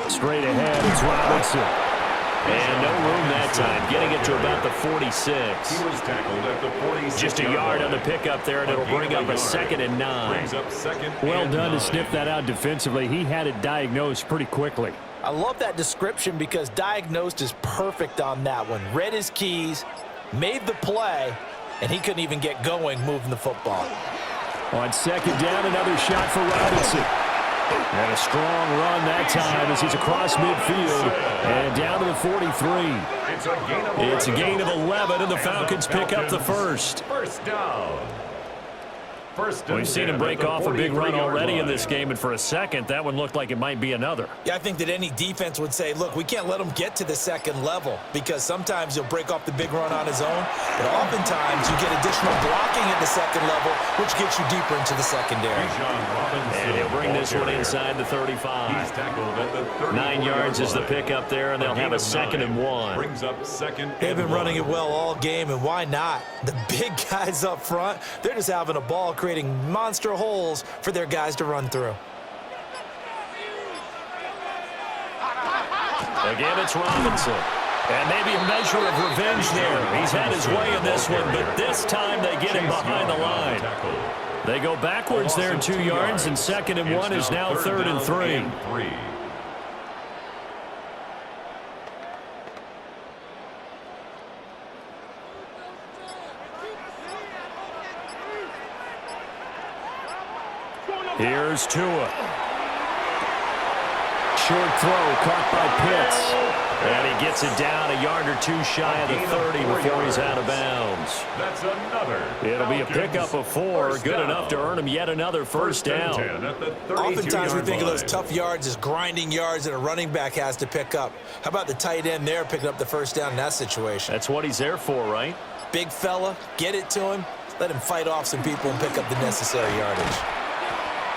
Straight ahead, it's Robinson. And no room that time, getting it to about the 46. He was tackled at the 46. Just a yard on the pickup there, and it'll bring up a 2nd and 9. Well done to sniff that out defensively. He had it diagnosed pretty quickly. I love that description because diagnosed is perfect on that one. Read his keys, made the play, and he couldn't even get going moving the football. On 2nd down, another shot for Robinson. And a strong run that time as he's across midfield and down to the 43. It's a gain of 11, and the Falcons pick up the first. First down. We've seen him break off a big run already in this game, and for a second, that one looked like it might be another. Yeah, I think that any defense would say, look, we can't let him get to the 2nd level, because sometimes he'll break off the big run on his own, but oftentimes you get additional blocking at the 2nd level, which gets you deeper into the secondary. And he'll bring this one inside the 35. 9 yards is the pickup there, and they'll have a 2nd and 1. Brings up 2nd. They've been running it well all game, and why not? The big guys up front, they're just having a ball creating monster holes for their guys to run through. Again, it's Robinson. And maybe a measure of revenge there. He's had his way in this one, but this time they get him behind the line. They go backwards there 2 yards, and 2nd and 1 is now 3rd and 3. Here's Tua. short throw caught by Pitts. And he gets it down a yard or two shy of the 30 before he's out of bounds. That's another. It'll be a pickup of 4, good enough to earn him yet another first down. Oftentimes we think of those tough yards as grinding yards that a running back has to pick up. How about the tight end there picking up the first down in that situation? That's what he's there for, right? Big fella, get it to him, let him fight off some people and pick up the necessary yardage.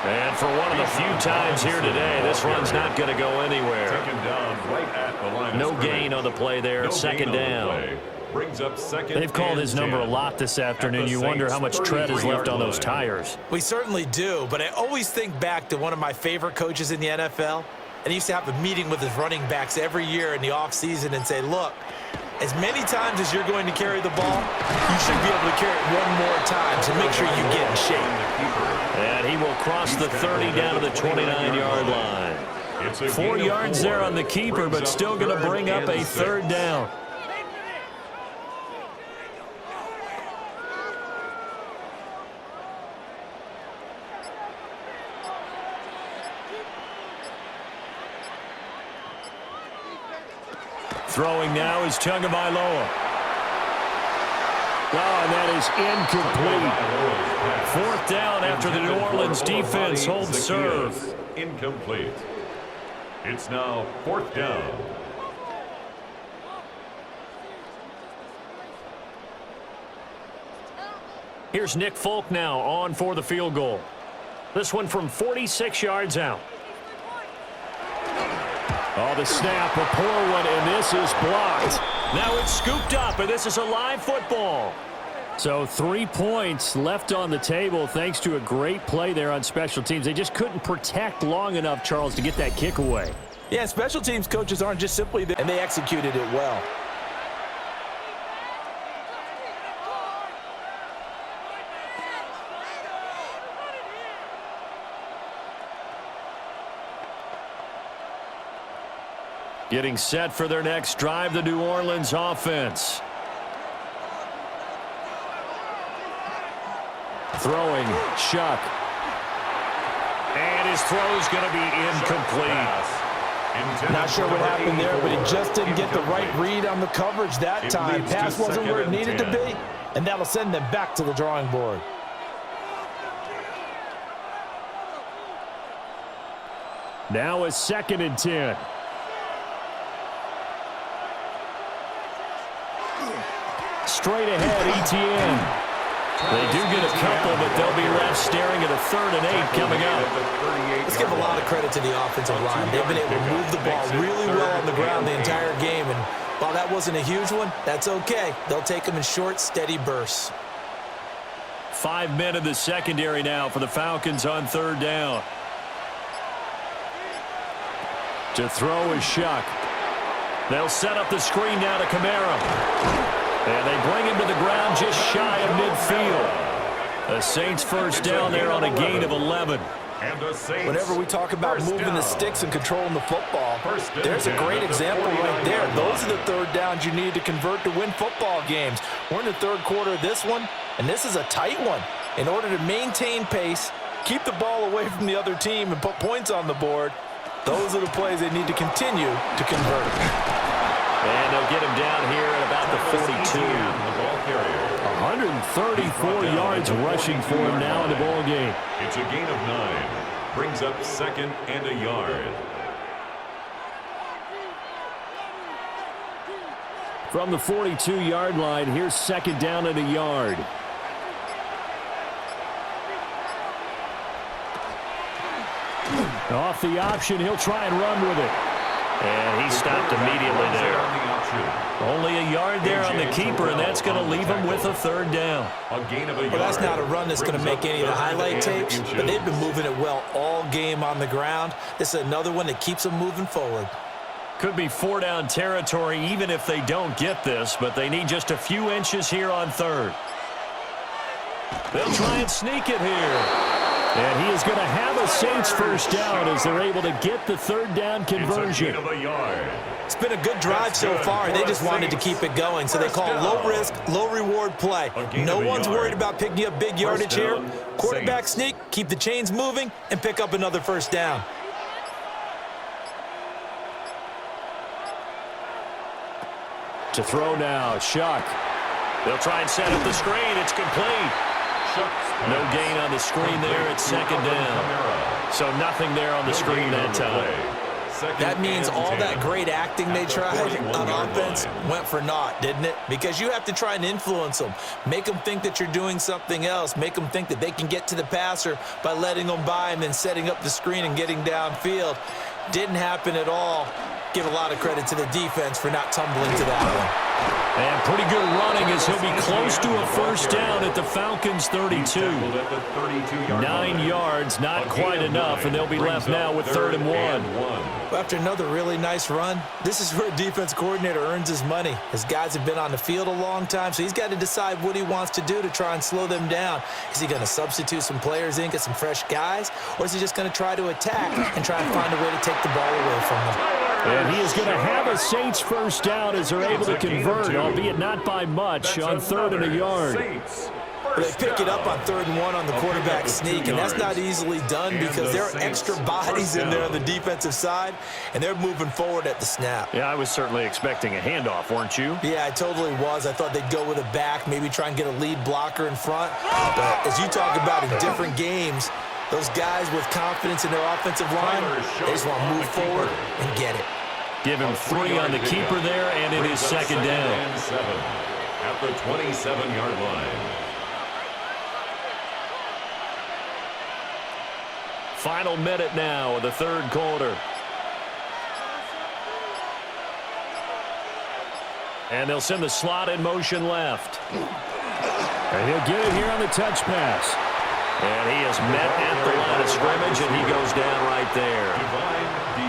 And for one of the few times here today, this run's not going to go anywhere. No gain on the play there, second down. They've called his number a lot this afternoon. You wonder how much tread is left on those tires. We certainly do, but I always think back to one of my favorite coaches in the NFL. And he used to have a meeting with his running backs every year in the offseason and say, look, as many times as you're going to carry the ball, you should be able to carry it one more time to make sure you get in shape. And he will cross the 30 down to the 29-yard line. 4 yards there on the keeper, but still going to bring up a third down. Throwing now is Tagovailoa. Oh, and that is incomplete. 4th down after the New Orleans defense holds serve. Incomplete. It's now 4th down. Here's Nick Folk now on for the field goal. This one from 46 yards out. Oh, the snap, a poor one, and this is blocked. Now it's scooped up, and this is a live football. So 3 points left on the table thanks to a great play there on special teams. They just couldn't protect long enough, Charles, to get that kick away. Yeah, special teams coaches aren't just simply there, and they executed it well. Getting set for their next drive, the New Orleans offense. Throwing, Shuck. And his throw's going to be incomplete. Not sure what happened there, but he just didn't get the right read on the coverage that time. Pass wasn't where it needed to be, and that'll send them back to the drawing board. Now a 2nd and 10. Straight ahead, Etienne. They do get a couple, but they'll be left staring at a 3rd and 8 coming up. Let's give a lot of credit to the offensive line. They've been able to move the ball really well on the ground the entire game, and while that wasn't a huge one, that's okay. They'll take them in short, steady bursts. 5 men in the secondary now for the Falcons on 3rd down. To throw is Shuck. They'll set up the screen now to Kamara. And they bring him to the ground just shy of midfield. The Saints first down there on a gain of 11. Whenever we talk about moving the sticks and controlling the football, there's a great example right there. Those are the 3rd downs you need to convert to win football games. We're in the 3rd quarter of this one, and this is a tight one. In order to maintain pace, keep the ball away from the other team, and put points on the board, those are the plays they need to continue to convert. And they'll get him down here at about the 42. 134 yards rushing for him now in the ball game. It's a gain of 9. Brings up 2nd and a yard. From the 42-yard line, here's 2nd down and a yard. Off the option, he'll try and run with it. And he stopped immediately there. Only a yard there on the keeper, and that's going to leave him with a 3rd down. Well, that's not a run that's going to make any of the highlight tapes, but they've been moving it well all game on the ground. This is another one that keeps them moving forward. Could be 4-down territory even if they don't get this, but they need just a few inches here on 3rd. They'll try and sneak it here. And he is going to have a Saints first down as they're able to get the 3rd down conversion. It's been a good drive so far. They just wanted to keep it going, so they call low-risk, low-reward play. No one's worried about picking up big yardage here. Quarterback sneak, keep the chains moving, and pick up another first down. To throw now, Shuck. They'll try and set up the screen. It's complete. No gain on the screen there. It's second down. So nothing there on the screen that time. That means all that great acting they tried on offense went for naught, didn't it? Because you have to try and influence them. Make them think that you're doing something else. Make them think that they can get to the passer by letting them by and then setting up the screen and getting downfield. Didn't happen at all. Give a lot of credit to the defense for not tumbling to that one. And pretty good running as he'll be close to a first down at the Falcons' 32. 9 yards, not quite enough, and they'll be left now with 3rd and 1. After another really nice run, this is where a defense coordinator earns his money. His guys have been on the field a long time, so he's got to decide what he wants to do to try and slow them down. Is he going to substitute some players in, get some fresh guys, or is he just going to try to attack and try and find a way to take the ball away from them? And he is going to have a Saints first down as they're able to convert, albeit not by much, on 3rd and a yard. They pick it up on 3rd and 1 on the quarterback sneak, and that's not easily done because there are extra bodies in there on the defensive side, and they're moving forward at the snap. Yeah, I was certainly expecting a handoff, weren't you? Yeah, I totally was. I thought they'd go with a back, maybe try and get a lead blocker in front. But as you talk about in different games, those guys with confidence in their offensive line, they just want to move forward and get it. Give him 3 on the keeper there, and it is second down. At the 27-yard line. Final minute now of the 3rd quarter. And they'll send the slot in motion left. And he'll get it here on the touch pass. And he is met at the line of scrimmage, and he goes down right there.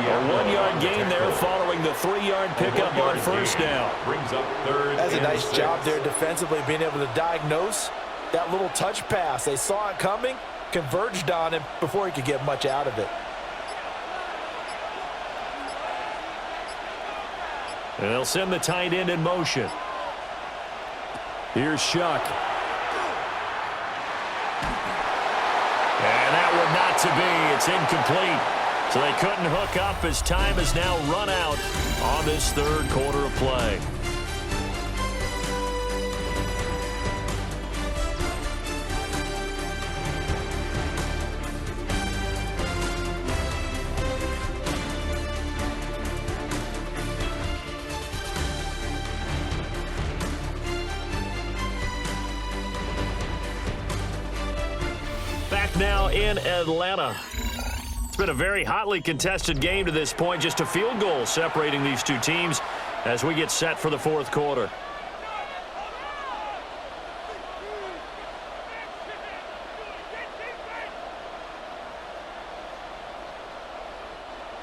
A 1-yard gain there following the 3-yard pickup on first down. That's a nice job there defensively, being able to diagnose that little touch pass. They saw it coming, converged on him before he could get much out of it. And they'll send the tight end in motion. Here's Shuck. And that one not to be. It's incomplete. So they couldn't hook up as time has now run out on this 3rd quarter of play. Back now in Atlanta. It's been a very hotly contested game to this point. Just a field goal separating these two teams as we get set for the 4th quarter.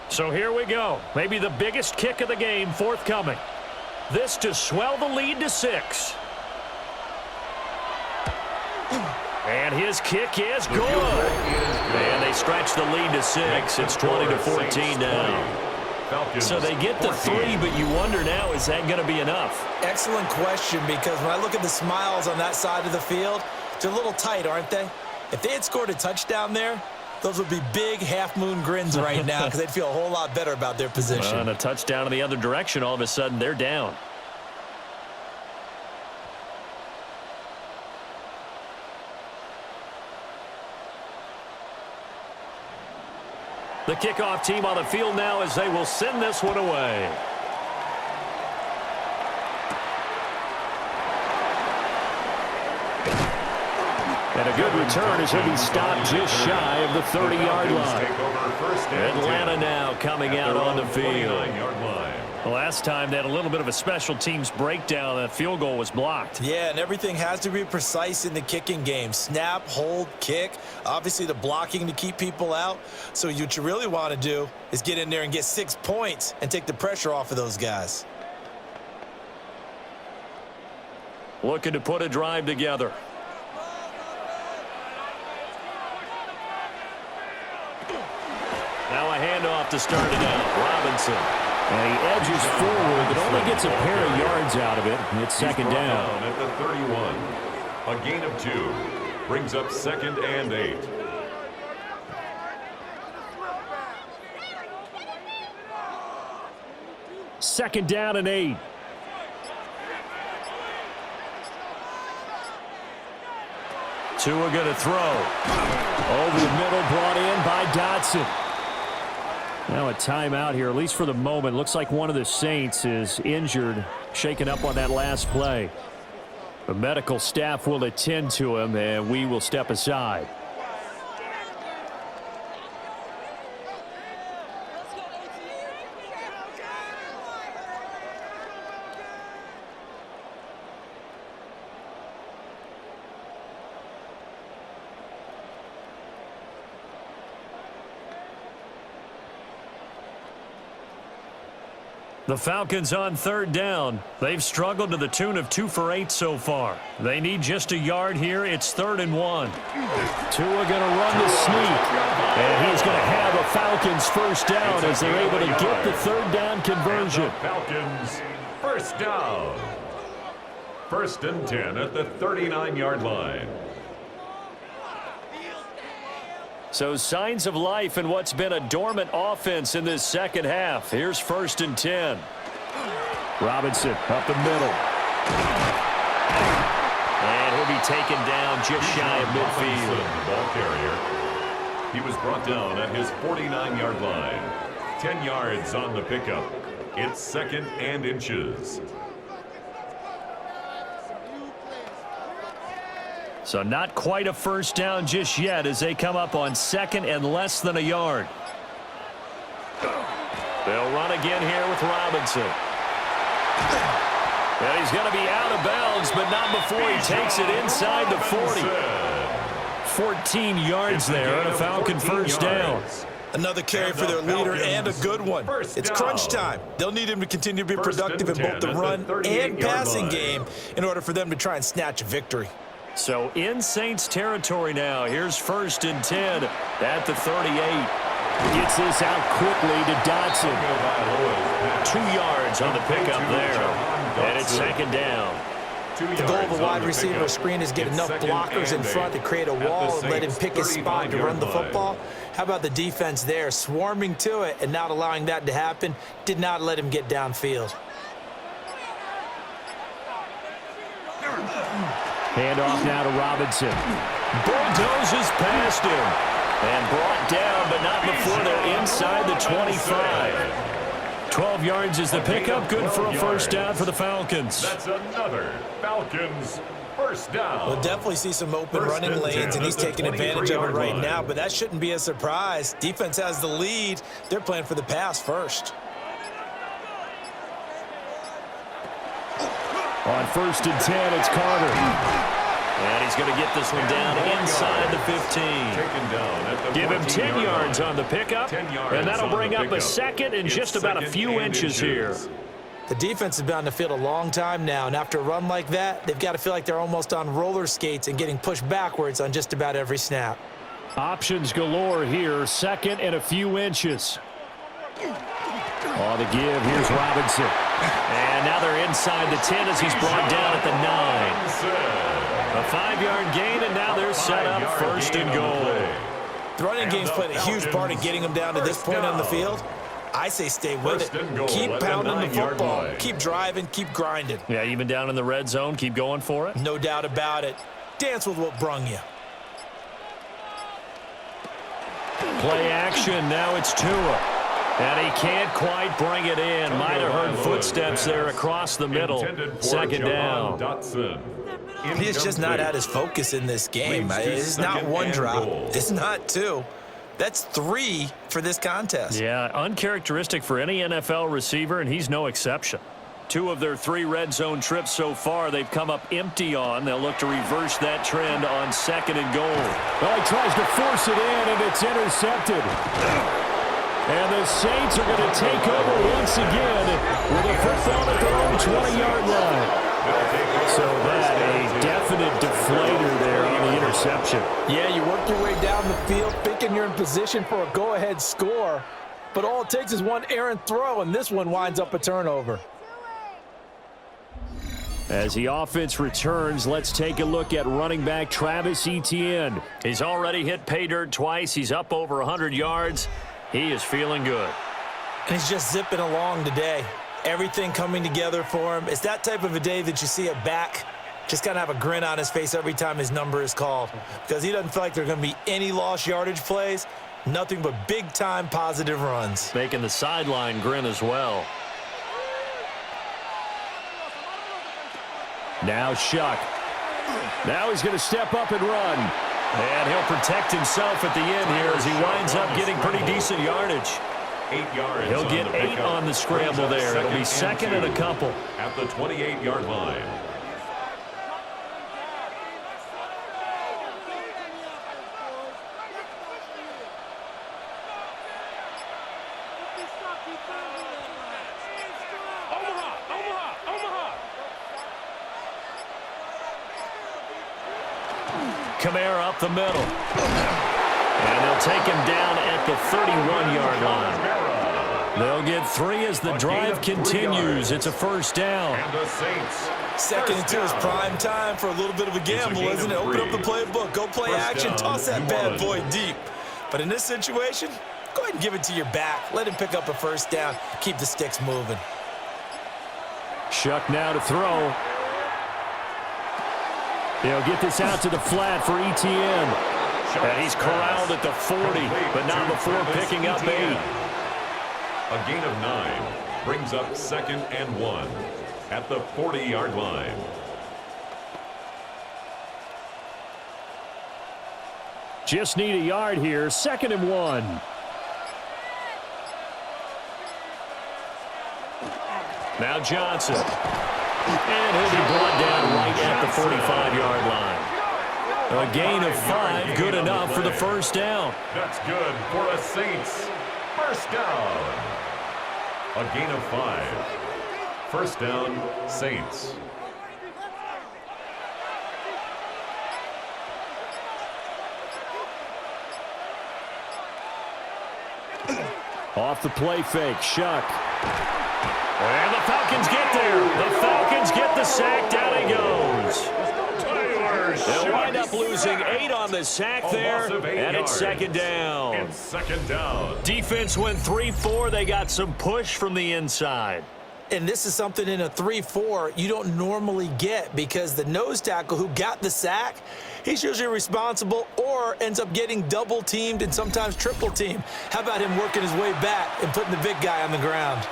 So here we go. Maybe the biggest kick of the game forthcoming. This to swell the lead to 6. And his kick is good. And they stretch the lead to 6. It's 20-14 now. So they get the 3, but you wonder now, is that going to be enough? Excellent question, because when I look at the smiles on that side of the field, they're a little tight, aren't they? If they had scored a touchdown there, those would be big half-moon grins right now because they'd feel a whole lot better about their position. And a touchdown in the other direction, all of a sudden they're down. The kickoff team on the field now as they will send this one away. And a good return as he'll be stopped just shy of the 30-yard line. Atlanta now coming out on the field. The last time they had a little bit of a special teams breakdown. That field goal was blocked. Yeah, and everything has to be precise in the kicking game. Snap, hold, kick. Obviously the blocking to keep people out. So what you really want to do is get in there and get 6 points and take the pressure off of those guys. Looking to put a drive together. Now a handoff to start it out. Robinson. And he edges forward, but only gets a pair of yards out of it. It's second down. At the 31. A gain of 2. Brings up 2nd and 8. Second down and 8. Tua going to throw. Over the middle, brought in by Dotson. Now a timeout here, at least for the moment. Looks like one of the Saints is injured, shaken up on that last play. The medical staff will attend to him, and we will step aside. The Falcons on third down. They've struggled to the tune of 2 for 8 so far. They need just a yard here. It's 3rd and 1. Tua going to run the sneak. And he's going to have a Falcons first down as they're able to get the 3rd down conversion. Falcons first down. 1st and 10 at the 39-yard line. So signs of life in what's been a dormant offense in this second half. Here's 1st and 10. Robinson up the middle. And he'll be taken down just shy of midfield. The ball carrier. He was brought down at his 49-yard line. 10 yards on the pickup. It's 2nd and inches. So not quite a first down just yet as they come up on 2nd and less than a yard. They'll run again here with Robinson. And he's going to be out of bounds, but not before he takes it inside the 40. 14 yards there and a Falcon first down. Another carry for their leader and a good one. It's crunch time. They'll need him to continue to be productive in both the run and passing game in order for them to try and snatch a victory. So in Saints territory now. Here's 1st and 10 at the 38. Gets this out quickly to Dotson. 2 yards on the pickup there. And it's 2nd down. The goal of a wide receiver screen is get enough blockers in front to create a wall and let him pick his spot to run the football. How about the defense there, swarming to it and not allowing that to happen? Did not let him get downfield. Handoff now to Robinson. Bulldozes past him. And brought down, but not before they're inside the 25. 12 yards is the pickup. Good for a first down for the Falcons. That's another Falcons first down. We'll definitely see some open running lanes, and he's taking advantage of it right now, but that shouldn't be a surprise. Defense has the lead. They're playing for the pass first. On 1st and 10, it's Carter. And he's going to get this one down inside the 15. Give him 10 yards on the pickup, and that'll bring up a 2nd and just about a few inches here. The defense has been on the field a long time now, and after a run like that, they've got to feel like they're almost on roller skates and getting pushed backwards on just about every snap. Options galore here, 2nd and a few inches. On the give, here's Robinson. And now they're inside the 10 as he's brought down at the 9. A 5-yard gain, and now they're set up 1st and goal. The running game's played a huge part in getting them down to this point on the field. I say stay with it. Keep pounding the football. Keep driving. Keep grinding. Yeah, even down in the red zone, keep going for it. No doubt about it. Dance with what brung you. Play action. Now it's Tua. And he can't quite bring it in. Might have heard footsteps there across the middle. 2nd down. He's just not at his focus in this game. It's not one drop. It's not 2. That's 3 for this contest. Yeah, uncharacteristic for any NFL receiver, and he's no exception. 2 of their 3 red zone trips so far, they've come up empty on. They'll look to reverse that trend on 2nd and goal. Well, he tries to force it in, and it's intercepted. And the Saints are going to take over once again with a football at their own 20-yard line. So that a definite deflator there on the interception. Yeah, you work your way down the field, thinking you're in position for a go-ahead score. But all it takes is one errant throw, and this one winds up a turnover. As the offense returns, let's take a look at running back Travis Etienne. He's already hit pay dirt twice. He's up over 100 yards. He is feeling good. And he's just zipping along today. Everything coming together for him. It's that type of a day that you see a back just kind of have a grin on his face every time his number is called because he doesn't feel like there are going to be any lost yardage plays, nothing but big-time positive runs. Making the sideline grin as well. Now Shuck. Now he's going to step up and run. And he'll protect himself at the end here as he winds up getting pretty decent yardage. 8 yards. He'll get 8 on the scramble there. It'll be second and a couple. At the 28-yard line. Kamara up the middle. And they'll take him down at the 31-yard line. They'll get 3 as the drive continues. It's a first down. And the Saints. Second and 2 is prime time for a little bit of a gamble, isn't it? Open up the playbook, go play action, toss that bad boy deep. But in this situation, go ahead and give it to your back. Let him pick up a first down. Keep the sticks moving. Shuck now to throw. He'll get this out to the flat for Etienne. And he's corralled at the 40, but not before picking up 8. A gain of 9 brings up second and 1 at the 40-yard line. Just need a yard here, second and 1. Now Johnson. And he'll be brought down right at the 45-yard line. A gain of 5, good enough for the first down. That's good for the Saints. First down. A gain of 5. First down, Saints. Off the play fake, Shuck. And the Falcons get there. The Falcons get the sack. Down he goes. They'll wind up losing 8 on the sack there, and it's second down. It's second down. Defense went 3-4. They got some push from the inside. And this is something in a 3-4 you don't normally get because the nose tackle who got the sack, he's usually responsible or ends up getting double-teamed and sometimes triple-teamed. How about him working his way back and putting the big guy on the ground?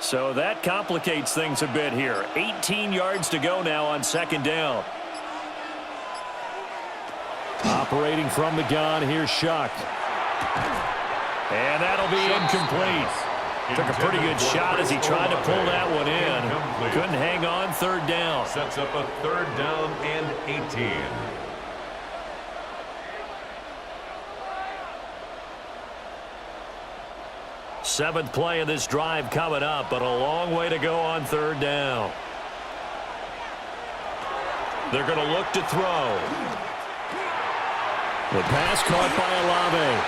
So that complicates things a bit here. 18 yards to go now on second down. Operating from the gun, here's Shuck. And that'll be incomplete. Took a pretty good shot as he tried to pull that one in. Couldn't hang on, third down. Sets up a third down and 18. Seventh play of this drive coming up, but a long way to go on third down. They're going to look to throw. The pass caught by Olave.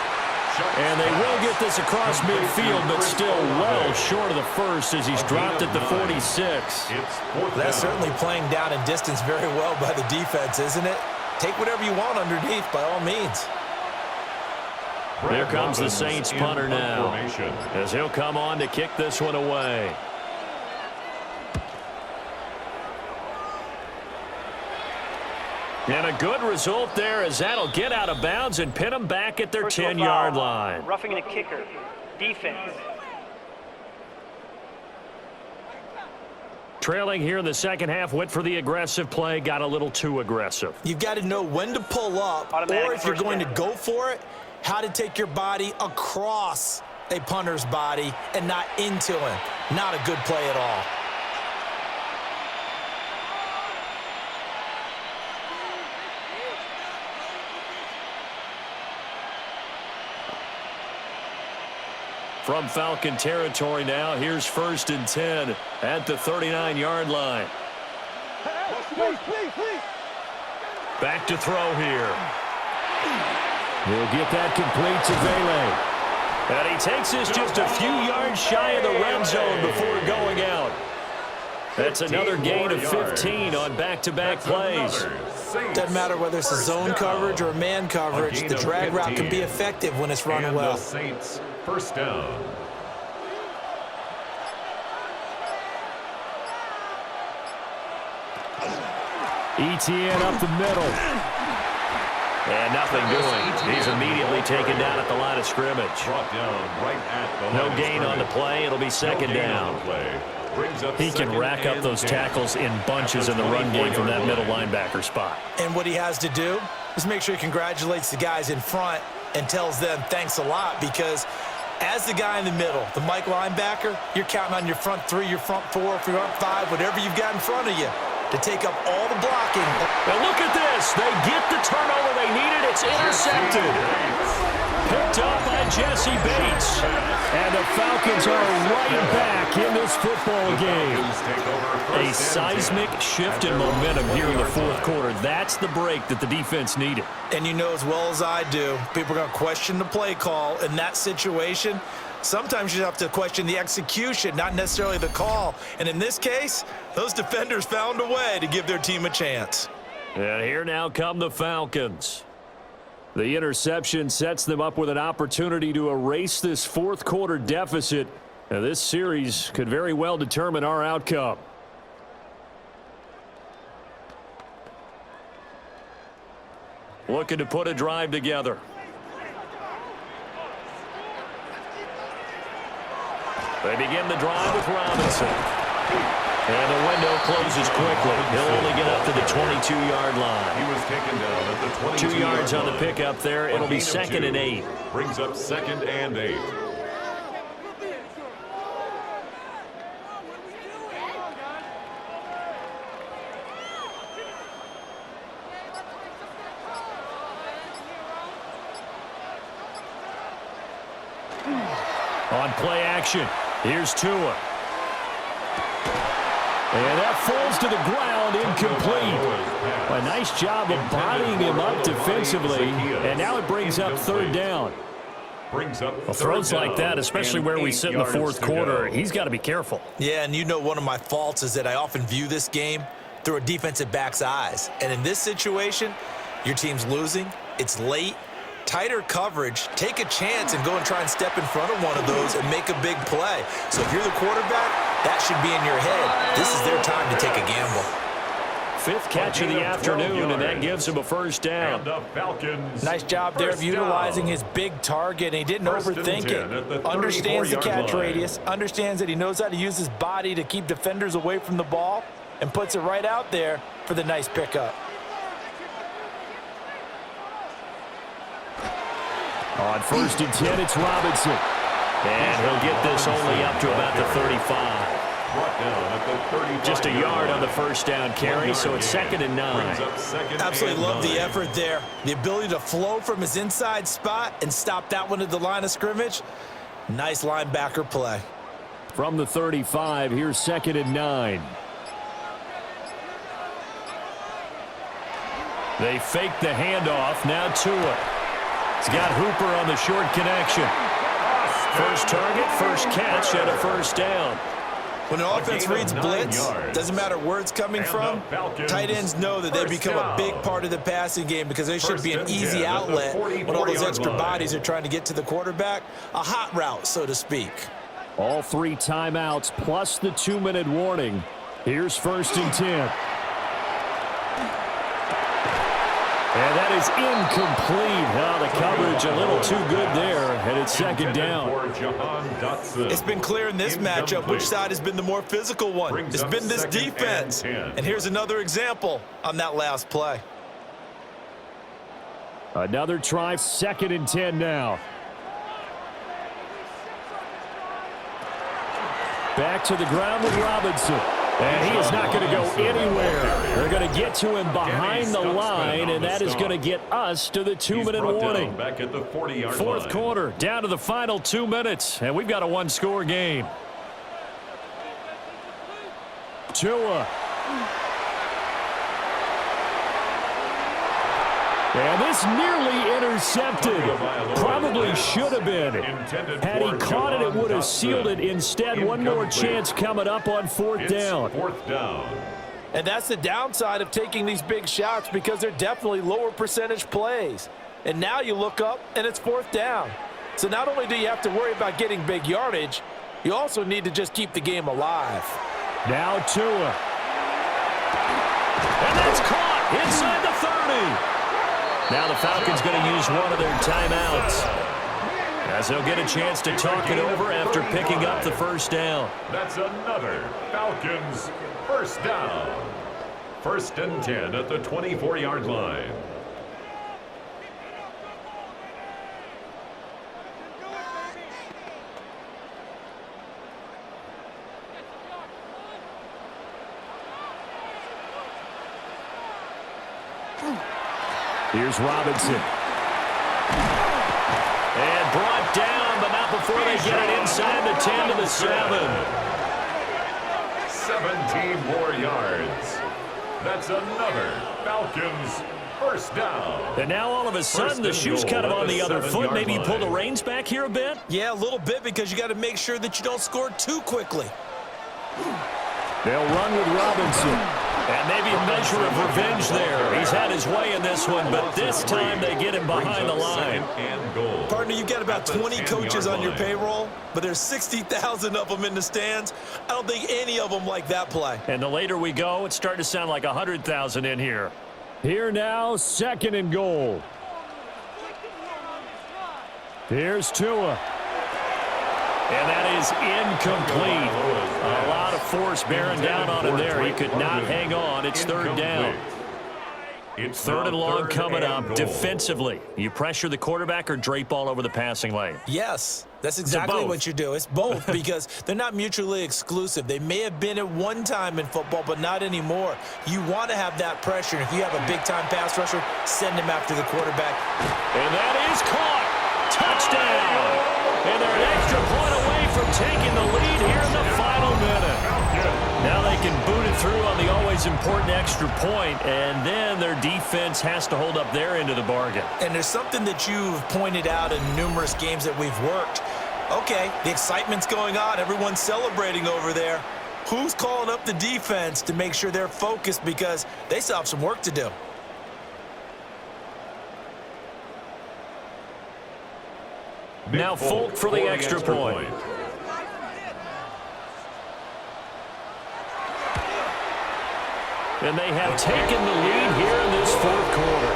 And they will get this across midfield, but still well short of the first as he's dropped at the 46. That's certainly playing down in distance very well by the defense, isn't it? Take whatever you want underneath by all means. Here comes the Saints punter now as he'll come on to kick this one away. And a good result there as that'll get out of bounds and pin them back at their 10-yard line. Roughing the kicker. Defense. Trailing here in the second half, went for the aggressive play, got a little too aggressive. You've got to know when to pull up, or if you're going to go for it, how to take your body across a punter's body and not into him. Not a good play at all. From Falcon territory now, here's 1st and 10 at the 39-yard line. Back to throw here. He'll get that complete to Vele. And he takes this just a few yards shy of the red zone before going out. That's another gain of 15 on back-to-back plays. Saints. Doesn't matter whether it's a zone coverage or a man coverage, the drag route can be effective when it's run well. The Saints, first down. Etienne up the middle. And nothing doing. He's immediately taken down at the line of scrimmage. Brought down right at the No line of gain on the scrimmage. play. It'll be second down. He can rack up those tackles in bunches in the run game from that middle linebacker spot. And what he has to do is make sure he congratulates the guys in front and tells them thanks a lot, because as the guy in the middle, the Mike linebacker, you're counting on your front three, your front four, front five, whatever you've got in front of you to take up all the blocking. And look at this. They get the turnover they needed. It's intercepted. Picked up by Jesse Bates. And the Falcons are right back in this football game. A seismic shift in momentum here in the fourth quarter. That's the break that the defense needed. And you know as well as I do, people are going to question the play call in that situation. Sometimes you have to question the execution, not necessarily the call. And in this case, those defenders found a way to give their team a chance. And here now come the Falcons. The interception sets them up with an opportunity to erase this fourth quarter deficit. And this series could very well determine our outcome. Looking to put a drive together. They begin the drive with Robinson. And the window closes quickly. He'll only get up to the 22-yard line. He was taken down at the 22 2 yards on the pickup there. It'll be second and 8. Brings up second and 8. On play action, here's Tua. And that falls to the ground, incomplete. A nice job of bodying him up defensively, and now it brings up third down. Well, throws like that, especially where we sit in the fourth quarter, he's got to be careful. Yeah, and you know one of my faults is that I often view this game through a defensive back's eyes. And in this situation, your team's losing, it's late, tighter coverage, take a chance and go and try and step in front of one of those and make a big play. So if you're the quarterback, that should be in your head. This is their time to take a gamble. Fifth catch of the afternoon, and that gives him a first down. Nice job there of utilizing his big target, and he didn't overthink it. Understands the catch radius, understands that he knows how to use his body to keep defenders away from the ball, and puts it right out there for the nice pickup. On first and 10, it's Robinson. And he'll get this only up to about the 35. Just a yard on the first down carry, so it's second and 9. Absolutely love the effort there. The ability to flow from his inside spot and stop that one at the line of scrimmage. Nice linebacker play. From the 35, here's second and 9. They fake the handoff. Now Tua. He's got Hooper on the short connection. First target, first catch, and a first down. When an offense reads blitz, doesn't matter where it's coming from, tight ends know that they become a big part of the passing game because they should be an easy outlet when all those extra bodies are trying to get to the quarterback. A hot route, so to speak. All 3 timeouts plus the 2-minute warning. Here's first and 10. And that is incomplete. Oh, the coverage a little too good there, and it's second down. It's been clear in this matchup which side has been the more physical one. It's been this defense. And here's another example on that last play. Another try, second and 10 now. Back to the ground with Robinson. And he is not going to go anywhere. They're going to get to him behind the line, and that is going to get us to the 2-minute warning. Back at the 40-yard Fourth line. quarter, down to the final 2 minutes, and we've got a one-score game. Tua. And this nearly intercepted. Probably should have been. Had he caught it, it would have sealed it. Instead, one more chance coming up on fourth down. Fourth down. And that's the downside of taking these big shots because they're definitely lower percentage plays. And now you look up, and it's 4th down. So not only do you have to worry about getting big yardage, you also need to just keep the game alive. Now Tua. And that's caught inside the 30. Now the Falcons going to use one of their timeouts, as they'll get a chance to talk it over after picking up the 1st down. That's another Falcons 1st down. 1st and 10 at the 24-yard line. Here's Robinson. And brought down, but not before they get it inside the 10 to the 7. 17 more yards. That's another Falcons 1st down. And now all of a sudden the shoe's kind of on the other foot. Maybe you pull the reins back here a bit? Yeah, a little bit, because you got to make sure that you don't score too quickly. They'll run with Robinson. And maybe a measure of revenge there. He's had his way in this one, but this time they get him behind the line. Partner, you've got about 20 coaches on your payroll, but there's 60,000 of them in the stands. I don't think any of them like that play. And the later we go, it's starting to sound like 100,000 in here. Here now, 2nd and goal. Here's Tua. And that is incomplete. A lot of force bearing down on him there. He could not hang on. It's 3rd down. It's 3rd and long coming up. Defensively, you pressure the quarterback or drape all over the passing lane? Yes, that's exactly what you do. It's both, because they're not mutually exclusive. They may have been at one time in football, but not anymore. You want to have that pressure. If you have a big-time pass rusher, send him after the quarterback. And that is caught. Touchdown. And they're an extra point away from taking the lead here in the final minute. Now they can boot it through on the always important extra point, and then their defense has to hold up their end of the bargain. And there's something that you've pointed out in numerous games that we've worked. Okay, the excitement's going on. Everyone's celebrating over there. Who's calling up the defense to make sure they're focused, because they still have some work to do? Now Folk for the extra point. And they have taken the lead here in this 4th quarter.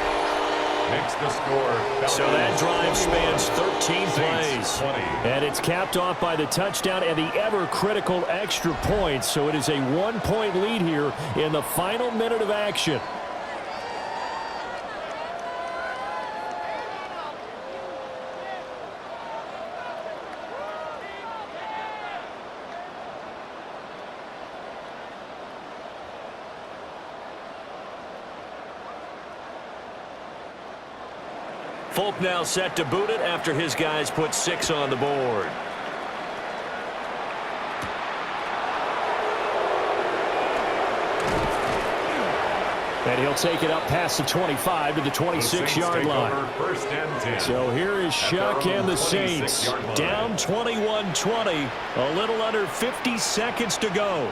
Makes the score. So that drive spans 13 plays. And it's capped off by the touchdown and the ever-critical extra point. So it is a 1-point lead here in the final minute of action. Folk now set to boot it after his guys put 6 on the board. And he'll take it up past the 25 to the 26-yard line. 1st and 10. So here is Shuck and the Saints down 21-20, a little under 50 seconds to go.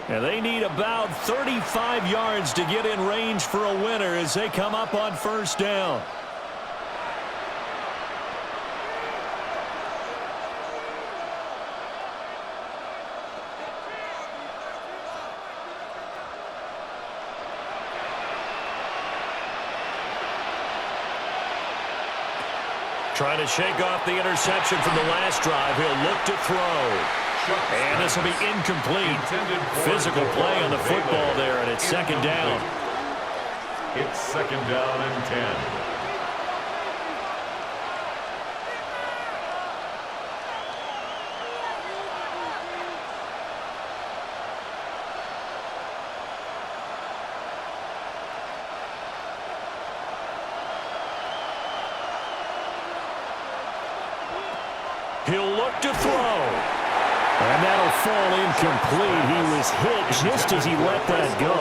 And they need about 35 yards to get in range for a winner as they come up on 1st down. Trying to shake off the interception from the last drive. He'll look to throw. And this will be incomplete. Physical play on the football there, and it's 2nd down. It's 2nd down and 10. He'll look to throw. And that'll fall incomplete. He was hit just as he let that go.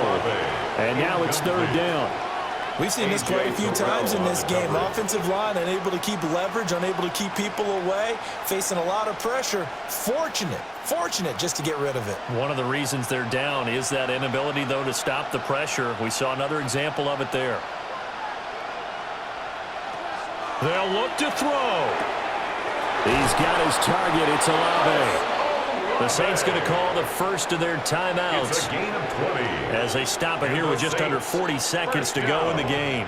And now it's 3rd down. We've seen this quite a few times in this game. Offensive line unable to keep leverage, unable to keep people away, facing a lot of pressure. Fortunate just to get rid of it. One of the reasons they're down is that inability, though, to stop the pressure. We saw another example of it there. They'll look to throw. He's got his target. It's Olave. The Saints going to call the first of their timeouts. It's a gain of 20. As they stop it here with just under 40 seconds to go in the game.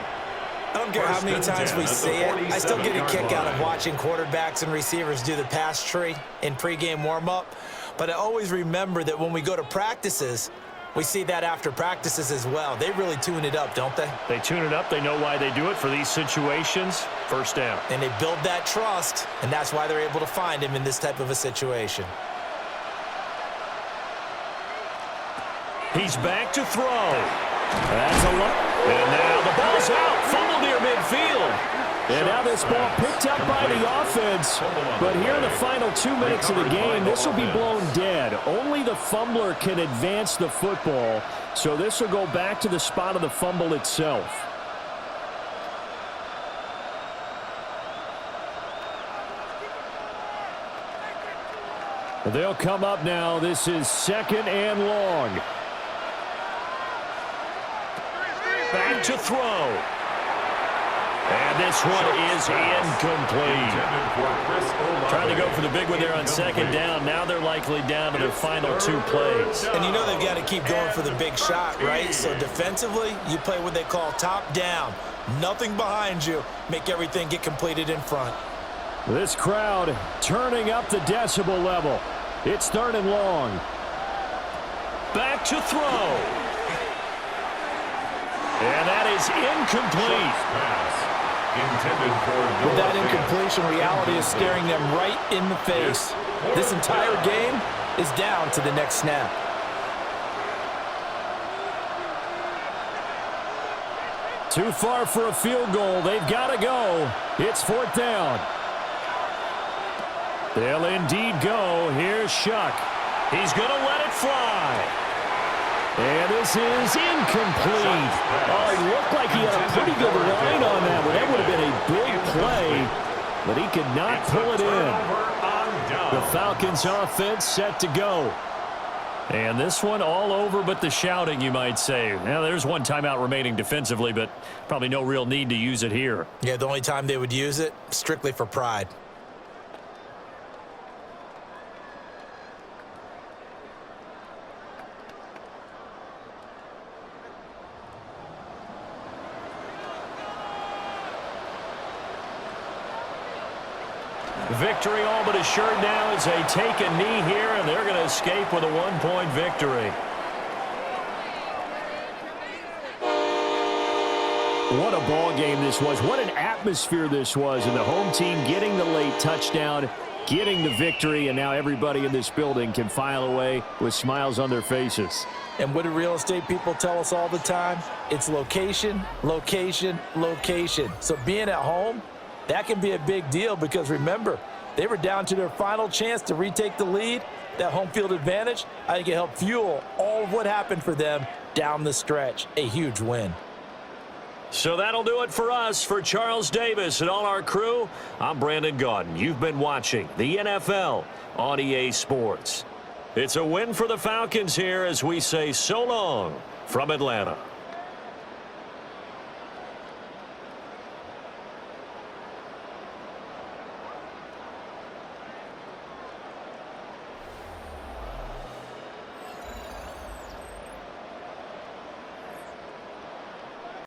I don't care how many times we say it, I still get a kick out of watching quarterbacks and receivers do the pass tree in pregame warm-up. But I always remember that when we go to practices, we see that after practices as well. They really tune it up, don't they? They tune it up. They know why they do it for these situations. First down. And they build that trust, and that's why they're able to find him in this type of a situation. He's back to throw. That's a look. And now the ball's out. Fumble near midfield. And now this ball picked up by the offense. But here in the final 2 minutes of the game, this will be blown dead. Only the fumbler can advance the football. So this will go back to the spot of the fumble itself. They'll come up now. This is 2nd and long. Back to throw. And this one is incomplete. Trying to go for the big one there on 2nd down. Now they're likely down to their final 2 plays. And you know they've got to keep going for the big shot, right? So defensively, you play what they call top down. Nothing behind you. Make everything get completed in front. This crowd turning up the decibel level. It's 3rd and long. Back to throw. And that is incomplete. With that incompletion, reality is staring them right in the face. This entire game is down to the next snap. Too far for a field goal. They've got to go. It's 4th down. They'll indeed go. Here's Shuck. He's going to let it fly. And this is incomplete. Oh, it looked like he had a pretty good line on that one. That would have been a big play, but he could not pull it in. The Falcons offense set to go. And this one all over but the shouting, you might say. Now, there's one timeout remaining defensively, but probably no real need to use it here. Yeah, the only time they would use it, strictly for pride. Victory all but assured now as they take a knee here, and they're going to escape with a 1-point victory. What a ball game this was. What an atmosphere this was. And the home team getting the late touchdown, getting the victory, and now everybody in this building can file away with smiles on their faces. And what do real estate people tell us all the time? It's location, location, location. So being at home, that can be a big deal because, remember, they were down to their final chance to retake the lead. That home field advantage, I think it helped fuel all of what happened for them down the stretch. A huge win. So that'll do it for us. For Charles Davis and all our crew, I'm Brandon Gaudin. You've been watching the NFL on EA Sports. It's a win for the Falcons here as we say so long from Atlanta.